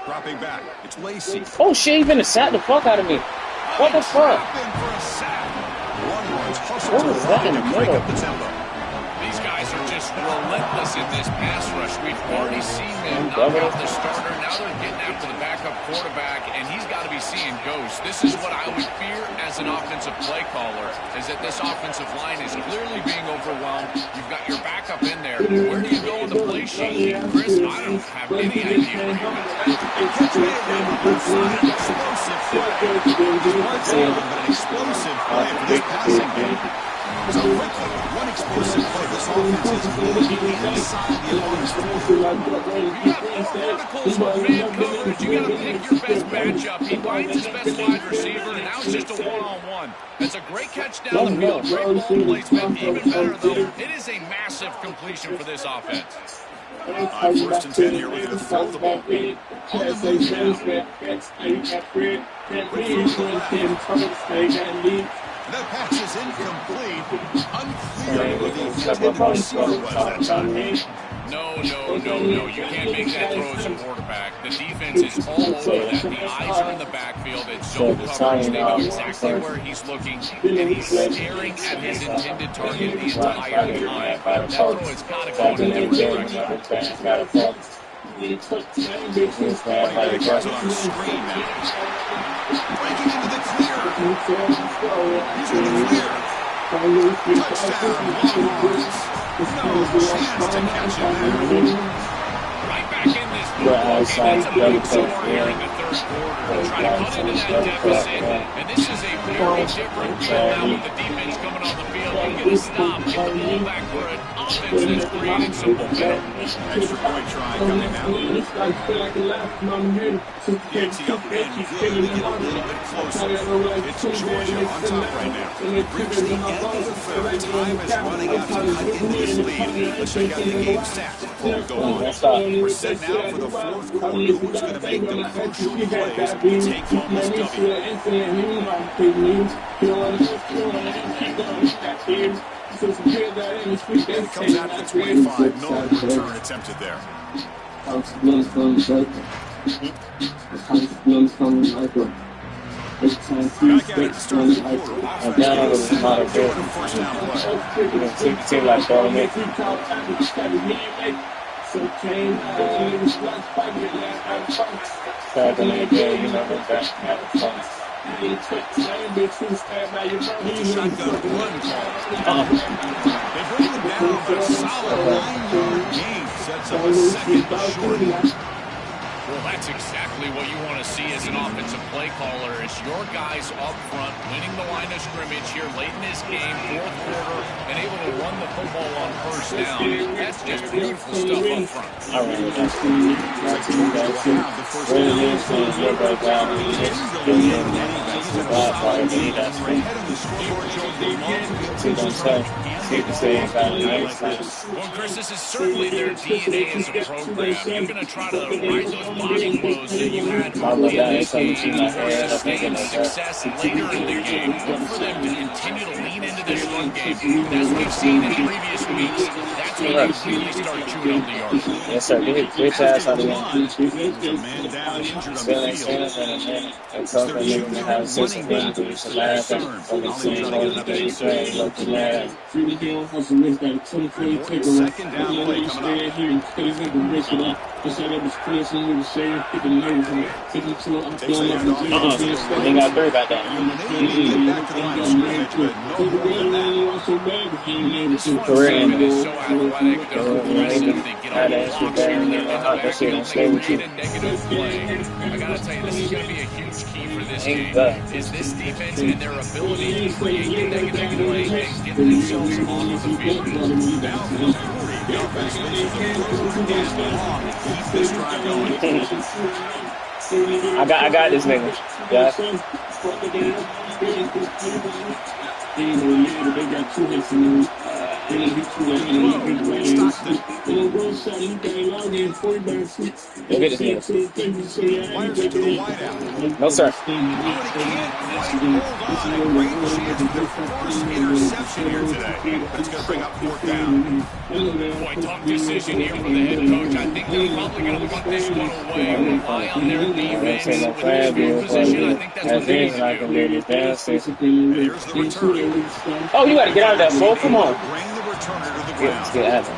S1: Dropping back, it's Lacey.
S5: Oh shit, he finna sack the fuck out of me. What the fuck?
S1: One runs hustle to the line to break up the tempo.
S2: These guys are just relentless in this pass rush. We've already seen them knock out the starter. Now they're getting after the backup quarterback, and he's got to be seeing ghosts. This is what I would fear as an offensive play caller, is that this offensive line is clearly being overwhelmed. You've got your backup in there. Where do you go on the play sheet? Chris, I don't have any idea where you're going.
S1: Explosive play for this passing game. So quickly, one explosive play. This offense is moving inside the opponent's 40.
S2: You got 4 verticals with man coverage. You got to pick your best matchup. He finds his best wide receiver, and now it's just a one-on-one. That's a great catch down the field. Great ball placement. Even better, though, it is a massive completion for this offense.
S1: 1st and 10 here. We're going to throw the ball. On the move now. The pass is incomplete. Unclear who the intended receiver was that time.
S2: No. You can't make that throw as a quarterback. The defense is all over that. The eyes are in the backfield. It's zone coverage. They know exactly where he's looking, and he's staring at his intended target the entire time. That throw has got to go in a different direction.
S1: Right gets it on the screen now. Breaking into the clear. He's going to clear. Touchdown, Longhorns. No chance to catch him there.
S2: Right back in this football game. It's a big score here in the 3rd quarter. Try to cut into that deficit, and this is a very different deal now with the defense coming on the field. You get a stop, get the ball back for an offense that's creating some momentum.
S1: Extra point try coming now. Gets the upper end good. They get a little bit closer. It's Georgia on top right now. Reach the end of the 3rd. Time is running out to cut into this lead. Let's check out the game stats before we go on. We're set now for the 4th quarter. Who's going to make the crucial plays to take home this W? It comes out to the 25. No return attempted there. Back at it to start the quarter. Jordan, first down play. Shotgun run call. They bring him down, but a solid 9-yard gain sets up a 2nd short.
S2: Well, that's exactly what you want to see as an offensive play caller, is your guys up front winning the line of scrimmage here late in this game, 4th quarter, and able to run the football on 1st down. That's just beautiful stuff up front. Well, Chris, this is certainly their DNA as a program. You're going to try to ride those body blows that you had early in this game for sustained success later in the game. Look for them to continue to lean into this run game. As we've seen in previous weeks, that's when they really start chewing up the yard.
S5: Yes, sir. Get his ass out of here.
S1: There's a man down injured on the field. It's their junior running back who's concerned. Ollie trying to get another inside. 2nd down play coming up.
S5: They got 3 back there.
S1: Back to the line of scrimmage, but no more than that.
S5: Career ending.
S2: Is so athletic, they're aggressive, they get on the blocks here, they're in the backfield, they create a negative play. I gotta tell you, this is going to be a huge key for this game. Is this defense and their ability to create the negative play and get themselves off of the field.
S1: Now from the 40, the offense faces a third and long to keep this drive going.
S5: I got this nigga. Yeah.
S1: Stockton.
S5: Look at this nigga.
S1: Fires it to the wideout.
S5: No, sir.
S1: Oh, and he can't quite hold on. A great chance for their first interception here today. That's going to bring up 4th down.
S2: Boy, tough decision here for the head coach. I think they're probably going to put this one away. Rely on their defense with the field position. I think that's what they need to do.
S1: And here's the return.
S5: Oh, you got to get out of that, fool. Come on.
S1: Bring the returner to the
S5: Let's
S1: ground.
S5: get out of it.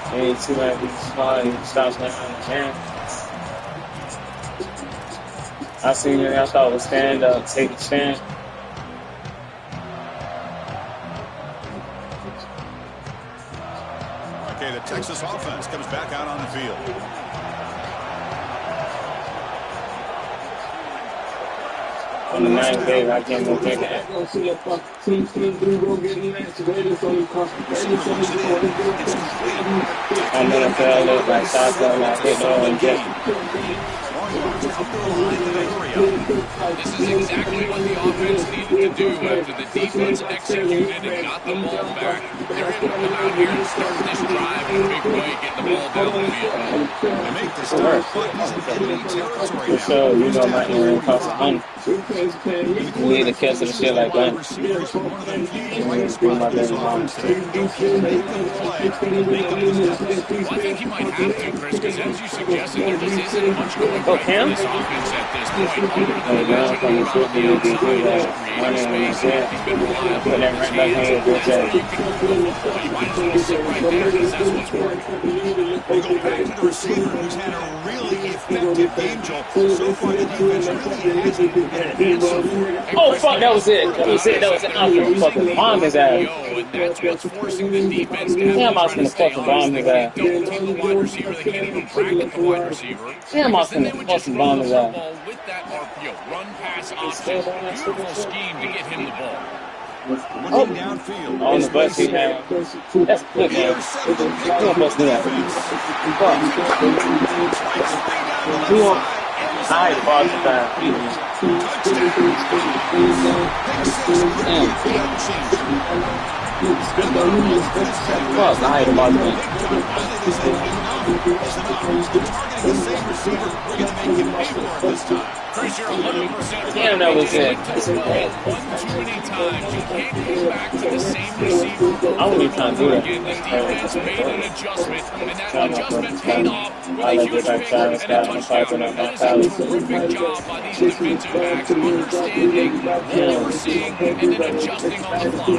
S5: Ain't too many stops now. I seen it. I thought it was stand up, take a stand.
S1: Okay, the Texas offense comes back out on the field.
S5: On the 9th day, I can't even think of that. I'm gonna fail it like shotgun, like hit no and get.
S2: This is exactly what the offense needed to do after the defense executed and got the ball back. They're able to come out here and start this drive in a big way, get the ball down the field.
S1: They make the start, but he's in enemy territory now.
S5: So, you know, my earring costs money. We need to catch some shit like that.
S1: Receivers are one of the few bright spots in this offense today. Make the play, make up the distance.
S2: Well, I think he might have to, Chris, because as you suggested, there just isn't much going right for this offense at this point. Other than the mentioning about the outside, creating space, he's been reliable in his hands. That's where you can move the football. You might as well sit right there because that's what's working.
S1: They go back to the receiver who's had a really effective game, Joel. So far, the defense really hasn't had an answer for it.
S5: Oh, fuck, that was it. That was it. That was it. I'm gonna fucking bomb his ass.
S2: That's what's forcing the defense to have
S5: Damn, I
S2: to
S5: was
S2: try to
S5: gonna
S2: stay
S5: fucking bomb his ass.
S2: Double team the wide receiver. They can't even bracket the wide receiver.
S5: Damn, I was
S2: Then they
S5: gonna
S2: would just
S5: fucking
S2: run
S5: bomb
S2: the
S5: his ass.
S2: football with that RPO, run pass option. Beautiful scheme to get him the ball.
S1: Looking downfield.
S5: On the bus, he man. That's good, man. You don't bust me that. Fuck. You want. I hate Boston fans. Fuck, I hate Boston. Damn, that was it.
S2: One too many times. You can't go back to the same receiver.
S5: I wouldn't even try to do that.
S2: Again, the defense made an adjustment, and that adjustment paid off with a huge pick and a touchdown. That is a terrific job by these defensive backs, understanding what they were seeing and then adjusting on the fly.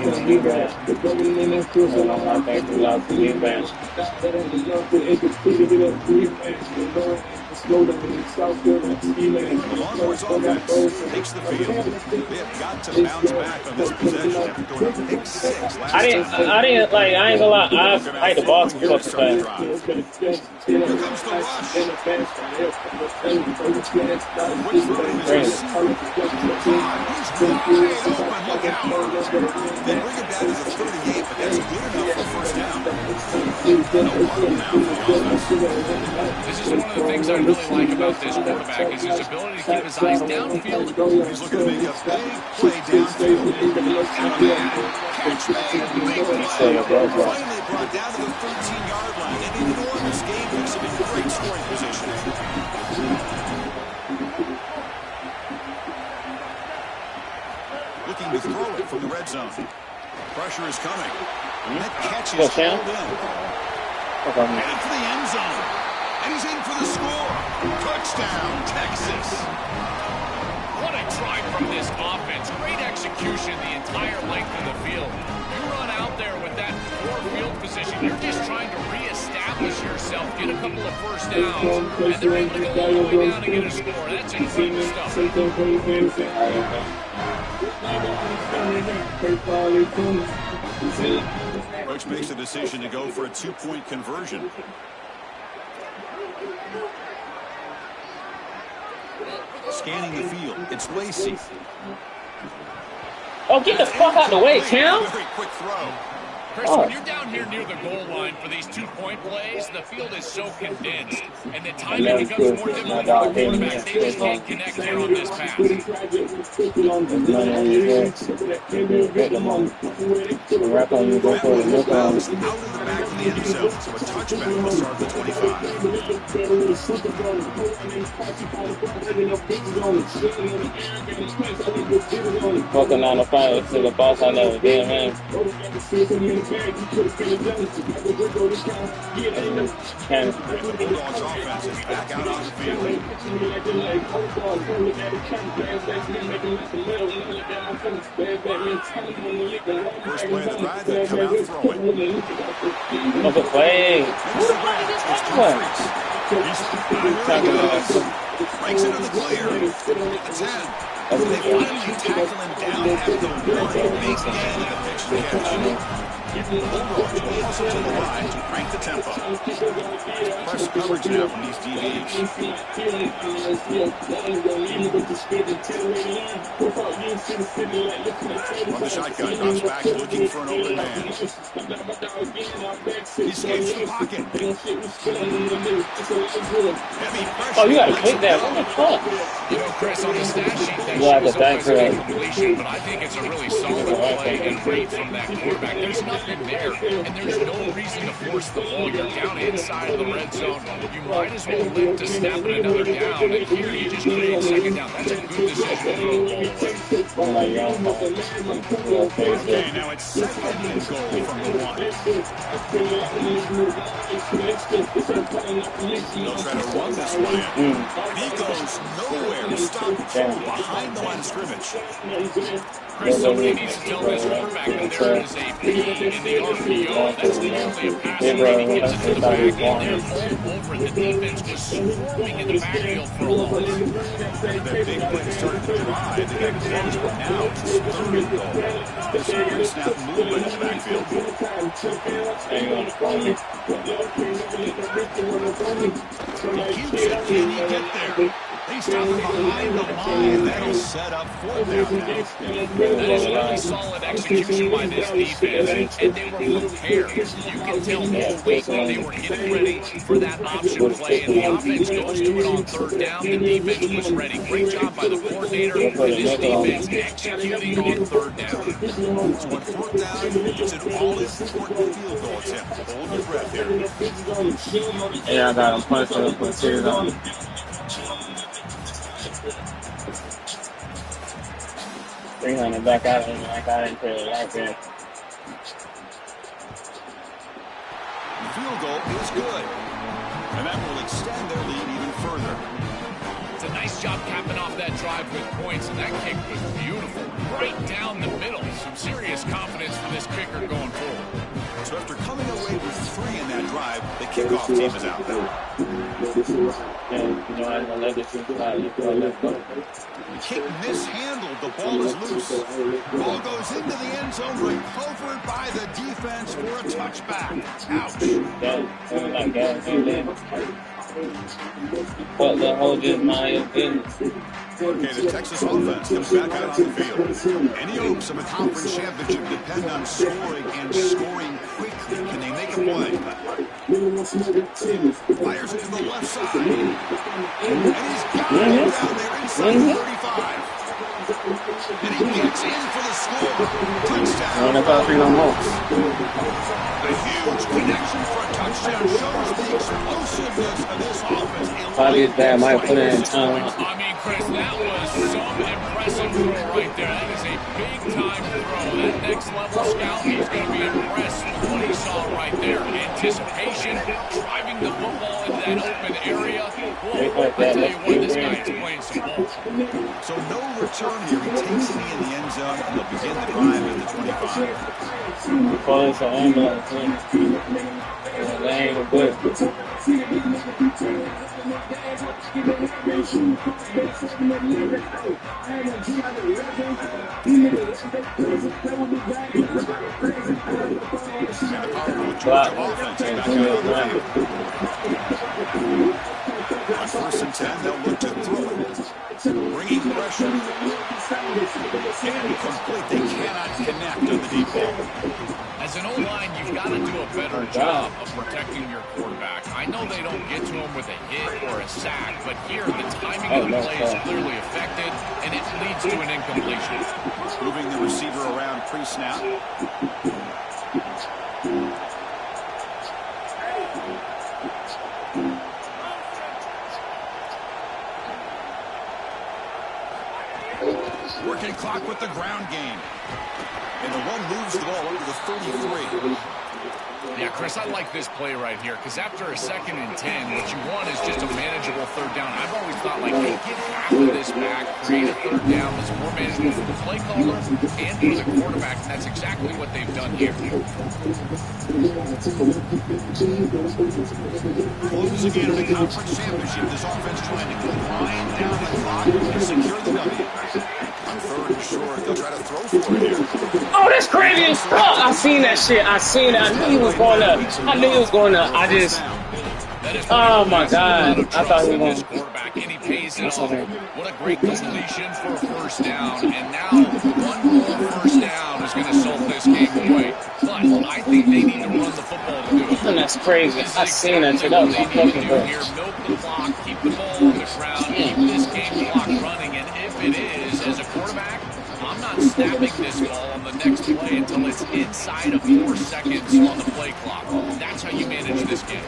S1: The Longhorns offense takes the field. They have got to bounce back on this possession after throwing a pick 6 last
S5: I ain't gonna lie, I hate the Boston fucking fans.
S1: Here comes the rush. Which running is this? He's wide open. Look out. They bring him down to the 38, but that's good enough for first down. No problem now for the offense.
S2: This is one of the things I really like about this quarterback is his ability to keep his eyes downfield.
S1: He's looking to make a big play downfield. Catch made. Big play. Finally brought down to the 13-yard line. An enormous game puts him in great scoring position. Looking to throw it from the red zone. Pressure is coming. That catch is held in. Headed for the end zone. And he's in for the score. Touchdown, Texas.
S2: What a drive from this offense. Great execution the entire length of the field. You run out there with that poor field position. You're just trying to reestablish yourself, get a couple of first downs, and they're able to go all the way down and get a score. That's incredible stuff.
S1: Coach makes a decision to go for a 2-point conversion. Scanning the field, it's Lacey.
S3: Oh, get the fuck out of the way, Cam.
S1: Very quick throw.
S2: Chris, when you're down here near the goal line for these 2-point plays, the field is so condensed, and the timing becomes more difficult for the quarterback. They just can't connect here on this pass.
S1: Bounce out of the back of the end zone, so a touchback will start the 25.
S3: Fucking 9 to 5 to the boss I never did, man.
S1: Bulldogs offense is back out on the field. First play of the drive, they come out throwing.
S3: What's the play?
S1: Breaks into the clear. The 10. They finally tackle him down at the 1. Makes the end of the pitch and catch. Bulldogs will hustle to the line to crank the tempo. Press coverage now from these DBs. From the shotgun, drops back looking for an open man. He escapes the pocket. Heavy pressure.
S3: Oh, you gotta click that. What the fuck?
S2: You know, Chris, on the stat sheet, that
S3: You have to
S2: shows up
S3: thank
S2: as
S3: her.
S2: a completion, but I think it's a really solid play and read from that quarterback. There's nothing there, and there's no reason to force the ball. You're down inside of the red zone. You might as well live to snap it another down, and here you just create second down. That's a good decision to throw the ball away.
S1: Okay, now it's second and goal from the 1. They'll try to run this one in. He goes nowhere to stop behind the line of scrimmage.
S2: Chris, somebody needs to tell this quarterback that there is a P in the RPO. That's usually a pass and he gets it to the back end there, all over it. The defense was swarming in the backfield for a loss.
S1: That big play started the drive. They got close, but now it's 3rd and goal. This snap movement in the backfield. He keeps it. Can he get there? They stop him behind the line. That'll set up 4th down now.
S2: That is really solid execution by this defense, and they were prepared. You can tell all week that they were getting ready for that option play, and the offense goes to it on 3rd down. The defense was ready. Great job by the coordinator and this defense executing on 3rd down.
S1: So on 4th down, it's an all-important field goal attempt. Hold your breath here.
S3: Yeah, I got him punched up, put tears on. 300 back out and I got into it like that.
S1: The field goal is good. And that will extend their lead even further.
S2: It's a nice job capping off that drive with points, and that kick was beautiful. Right down the middle. Some serious confidence for this kicker going forward.
S1: So after coming away with 3 in that drive, the kickoff team is out. Kick mishandled. The ball is loose. Ball goes into the end zone, recovered by the defense for a touchback. Ouch.
S3: But the whole just my business.
S1: Okay, the Texas offense comes back out on the field. Any hopes of a conference championship depend on scoring and scoring quickly. Can they make a play? Fires it to the left side. And he's got it down there inside the 35. And he gets in for the score. Touchdown. A huge connection for a touchdown shows the explosiveness of this offense.
S3: Probably bad, might put it in
S2: I mean, Chris, that was some impressive throw right there. That is a big-time throw. That next-level scout, he's going to be impressed with what he saw right there. Anticipation, driving the football into that open area. Well, I tell you what, this guy is playing gain some ball.
S1: So no return here. He takes me in the end zone, and they'll begin the drive at the 25.
S5: Call this an ambulance. That ain't good.
S1: And the powerful Georgia offense is back out on the field. On 1st and 10, they'll look to throw it. Bringing pressure. Incomplete. They cannot connect on the deep ball.
S2: As an O-line, you've got to do a better job of protecting your quarterback. I know they don't get to him with a hit or a sack, but here the timing of the play is clearly affected, and it leads to an incompletion.
S1: Moving the receiver around pre-snap. Working clock with the ground game. And the one moves the ball over to the 33.
S2: Yeah, Chris, I like this play right here because after a 2nd and 10, what you want is just a manageable 3rd down. I've always thought, like, hey, get half of this back, create a 3rd down that's more manageable for the play caller and for the quarterback, and that's exactly what they've done here.
S1: Closing in on the conference championship, this offense trying to grind down the clock and secure the W. On 3rd and short, they'll try to throw for it here.
S5: Oh, that's crazy as fuck. I seen that shit. I seen it. I knew he was going up. I knew he was going up. I just... Oh, my God. I thought he was going to...
S2: And he pays it off. What a great completion for a 1st down. And now, one more 1st down is going to salt this game away. But I think they need to run the football to do it.
S5: And that's crazy. I seen that shit. That was fucking good.
S2: Here, milk the clock, keep the ball on the ground, keep this game clock running. And if it is, as a quarterback, I'm not snapping this ball on the next play until it's inside of 4 seconds on the play clock. That's how you manage this game.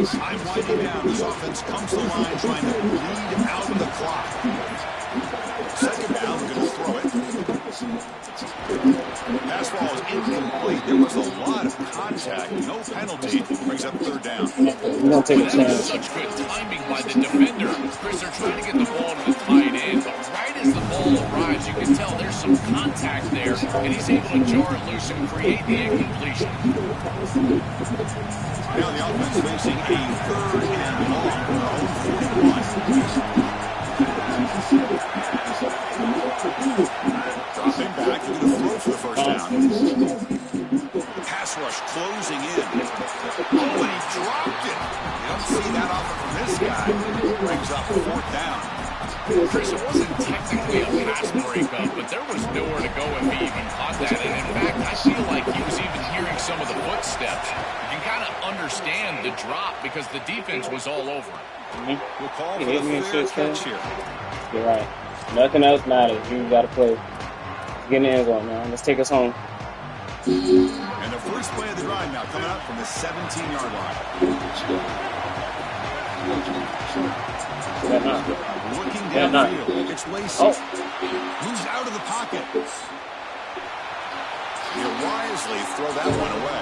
S1: Time winding down. This offense comes to the line trying to bleed out the clock. 2nd down, going to throw it. Pass ball is incomplete. There was a lot of contact. No penalty. Brings up 3rd down.
S5: We don't take a chance.
S2: Such good timing by the defender. Chris, they're trying to get the ball to the tight end, but right as the ball arrives, you can tell there's some contact there, and he's able to jar it loose and create the incompletion.
S1: Now the offense facing a 3rd and long. Dropping back, looking to throw for the 1st down. Pass rush closing in. Oh, and he dropped it. You don't see that often from this guy. Brings up 4th down.
S2: Chris, it wasn't technically a pass breakup, but there was nowhere to go if he even caught that. And in fact, I feel like he was even hearing some of the footsteps. You can kind of understand the drop because the defense was all over him.
S1: We'll call for the fair catch here.
S5: You're right. Nothing else matters. You got to play. Get in the end zone, man. Let's take us home.
S1: And the first play of the drive now coming up from the 17-yard line. Looking downfield. It's Lacey. Moves out of the pocket. He'll wisely throw that one away.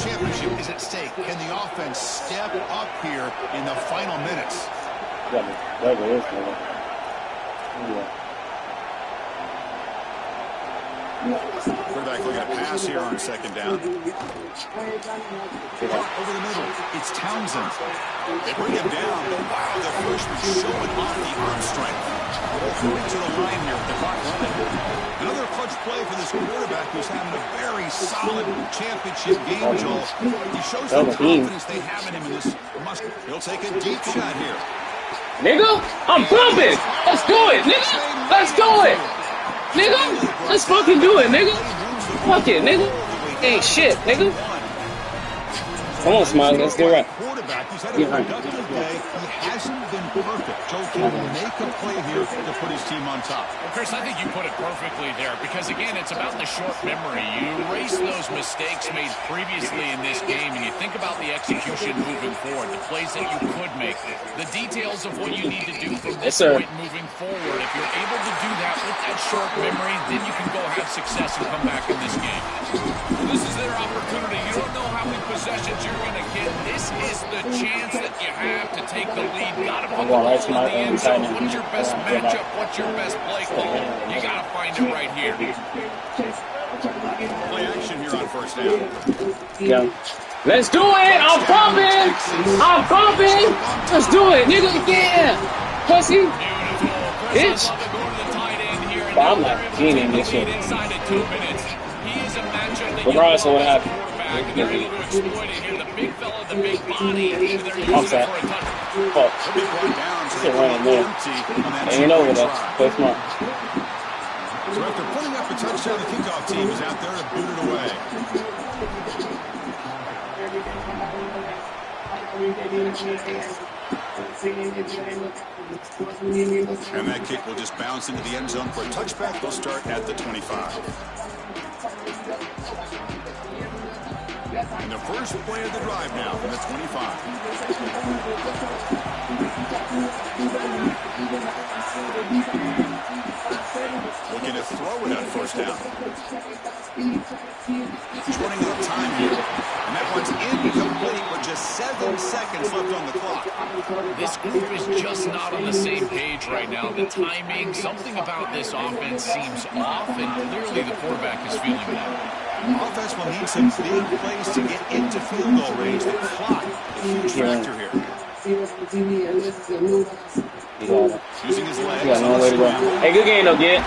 S1: Championship is at stake. Can the offense step up here in the final minutes? Quarterback looking at pass here on 2nd down. Over the middle, it's Townsend. They bring him down, but wow, the freshman showing off the arm strength. Moving to the line here with the clock running. Another clutch play for this quarterback who's having a very solid championship game, Joel. He shows the confidence they have in him in this must. He'll take a deep shot here.
S5: Nigga, I'm bumping. Let's do it, nigga. Let's do it. Nigga, let's fucking do it, nigga. Fuck it, nigga. Ain't shit, nigga. Come on, Smiley. Let's get right.
S1: Quarterback. He's had a
S5: Get right.
S1: productive day. He hasn't been perfect. Joe can make a play here to put his team on top.
S2: Well, Chris, I think you put it perfectly there because, again, it's about the short memory. You erase those mistakes made previously in this game, and you think about the execution moving forward, the plays that you could make, the details of what you need to do from this point moving forward. If you're able to do that with that short memory, then you can go have success and come back in this game. Well, this is their opportunity. You don't know how many possessions you're going to get. This is the chance that you have to take the lead. Got to put the ball in the end zone. What's your best matchup? What's your best play call? You got to find it right here.
S1: Play action here on first down.
S5: Yeah. Let's do it. I'm bumping. I'm bumping. Let's do it, nigga. Yeah. Pussy. Bitch. But I'm not gaining this shit. Regardless of what happened. I'm sorry. Fuck. Shit running there. Ain't over there. Play smart.
S1: So after putting up a touchdown, the kickoff team is out there to boot it away. And that kick will just bounce into the end zone for a touchback. They'll start at the 25. And the first play of the drive now from the 25. Looking to throw it on first down. He's running out of time here. And that one's incomplete with just 7 seconds left on the clock.
S2: This group is just not on the same page right now. The timing, something about this offense seems off, and clearly the quarterback is feeling that.
S1: Offense will need some big plays to get into field goal range. The clock, a huge factor here. Using his legs.
S5: Yeah, no way to go. Hey, good game though, kid.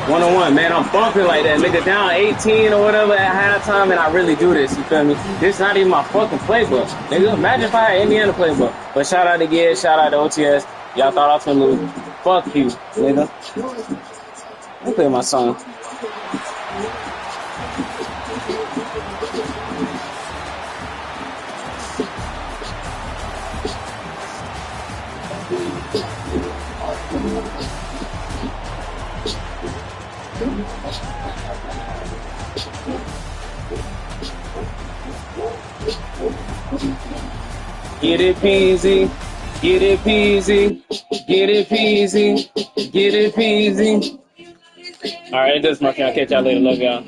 S5: One-on-one, man. I'm bumping like that. Nigga down 18 or whatever at halftime, and I really do this. You feel me? This is not even my fucking playbook. Nigga, imagine if I had Indiana playbook. But shout out to Gid, shout out to OTS. Y'all thought I was gonna lose. Fuck you, nigga. Let me play my song. Get it peasy, get it peasy, get it peasy, get it peasy. All right, that's my friend. I'll catch y'all later. Love y'all.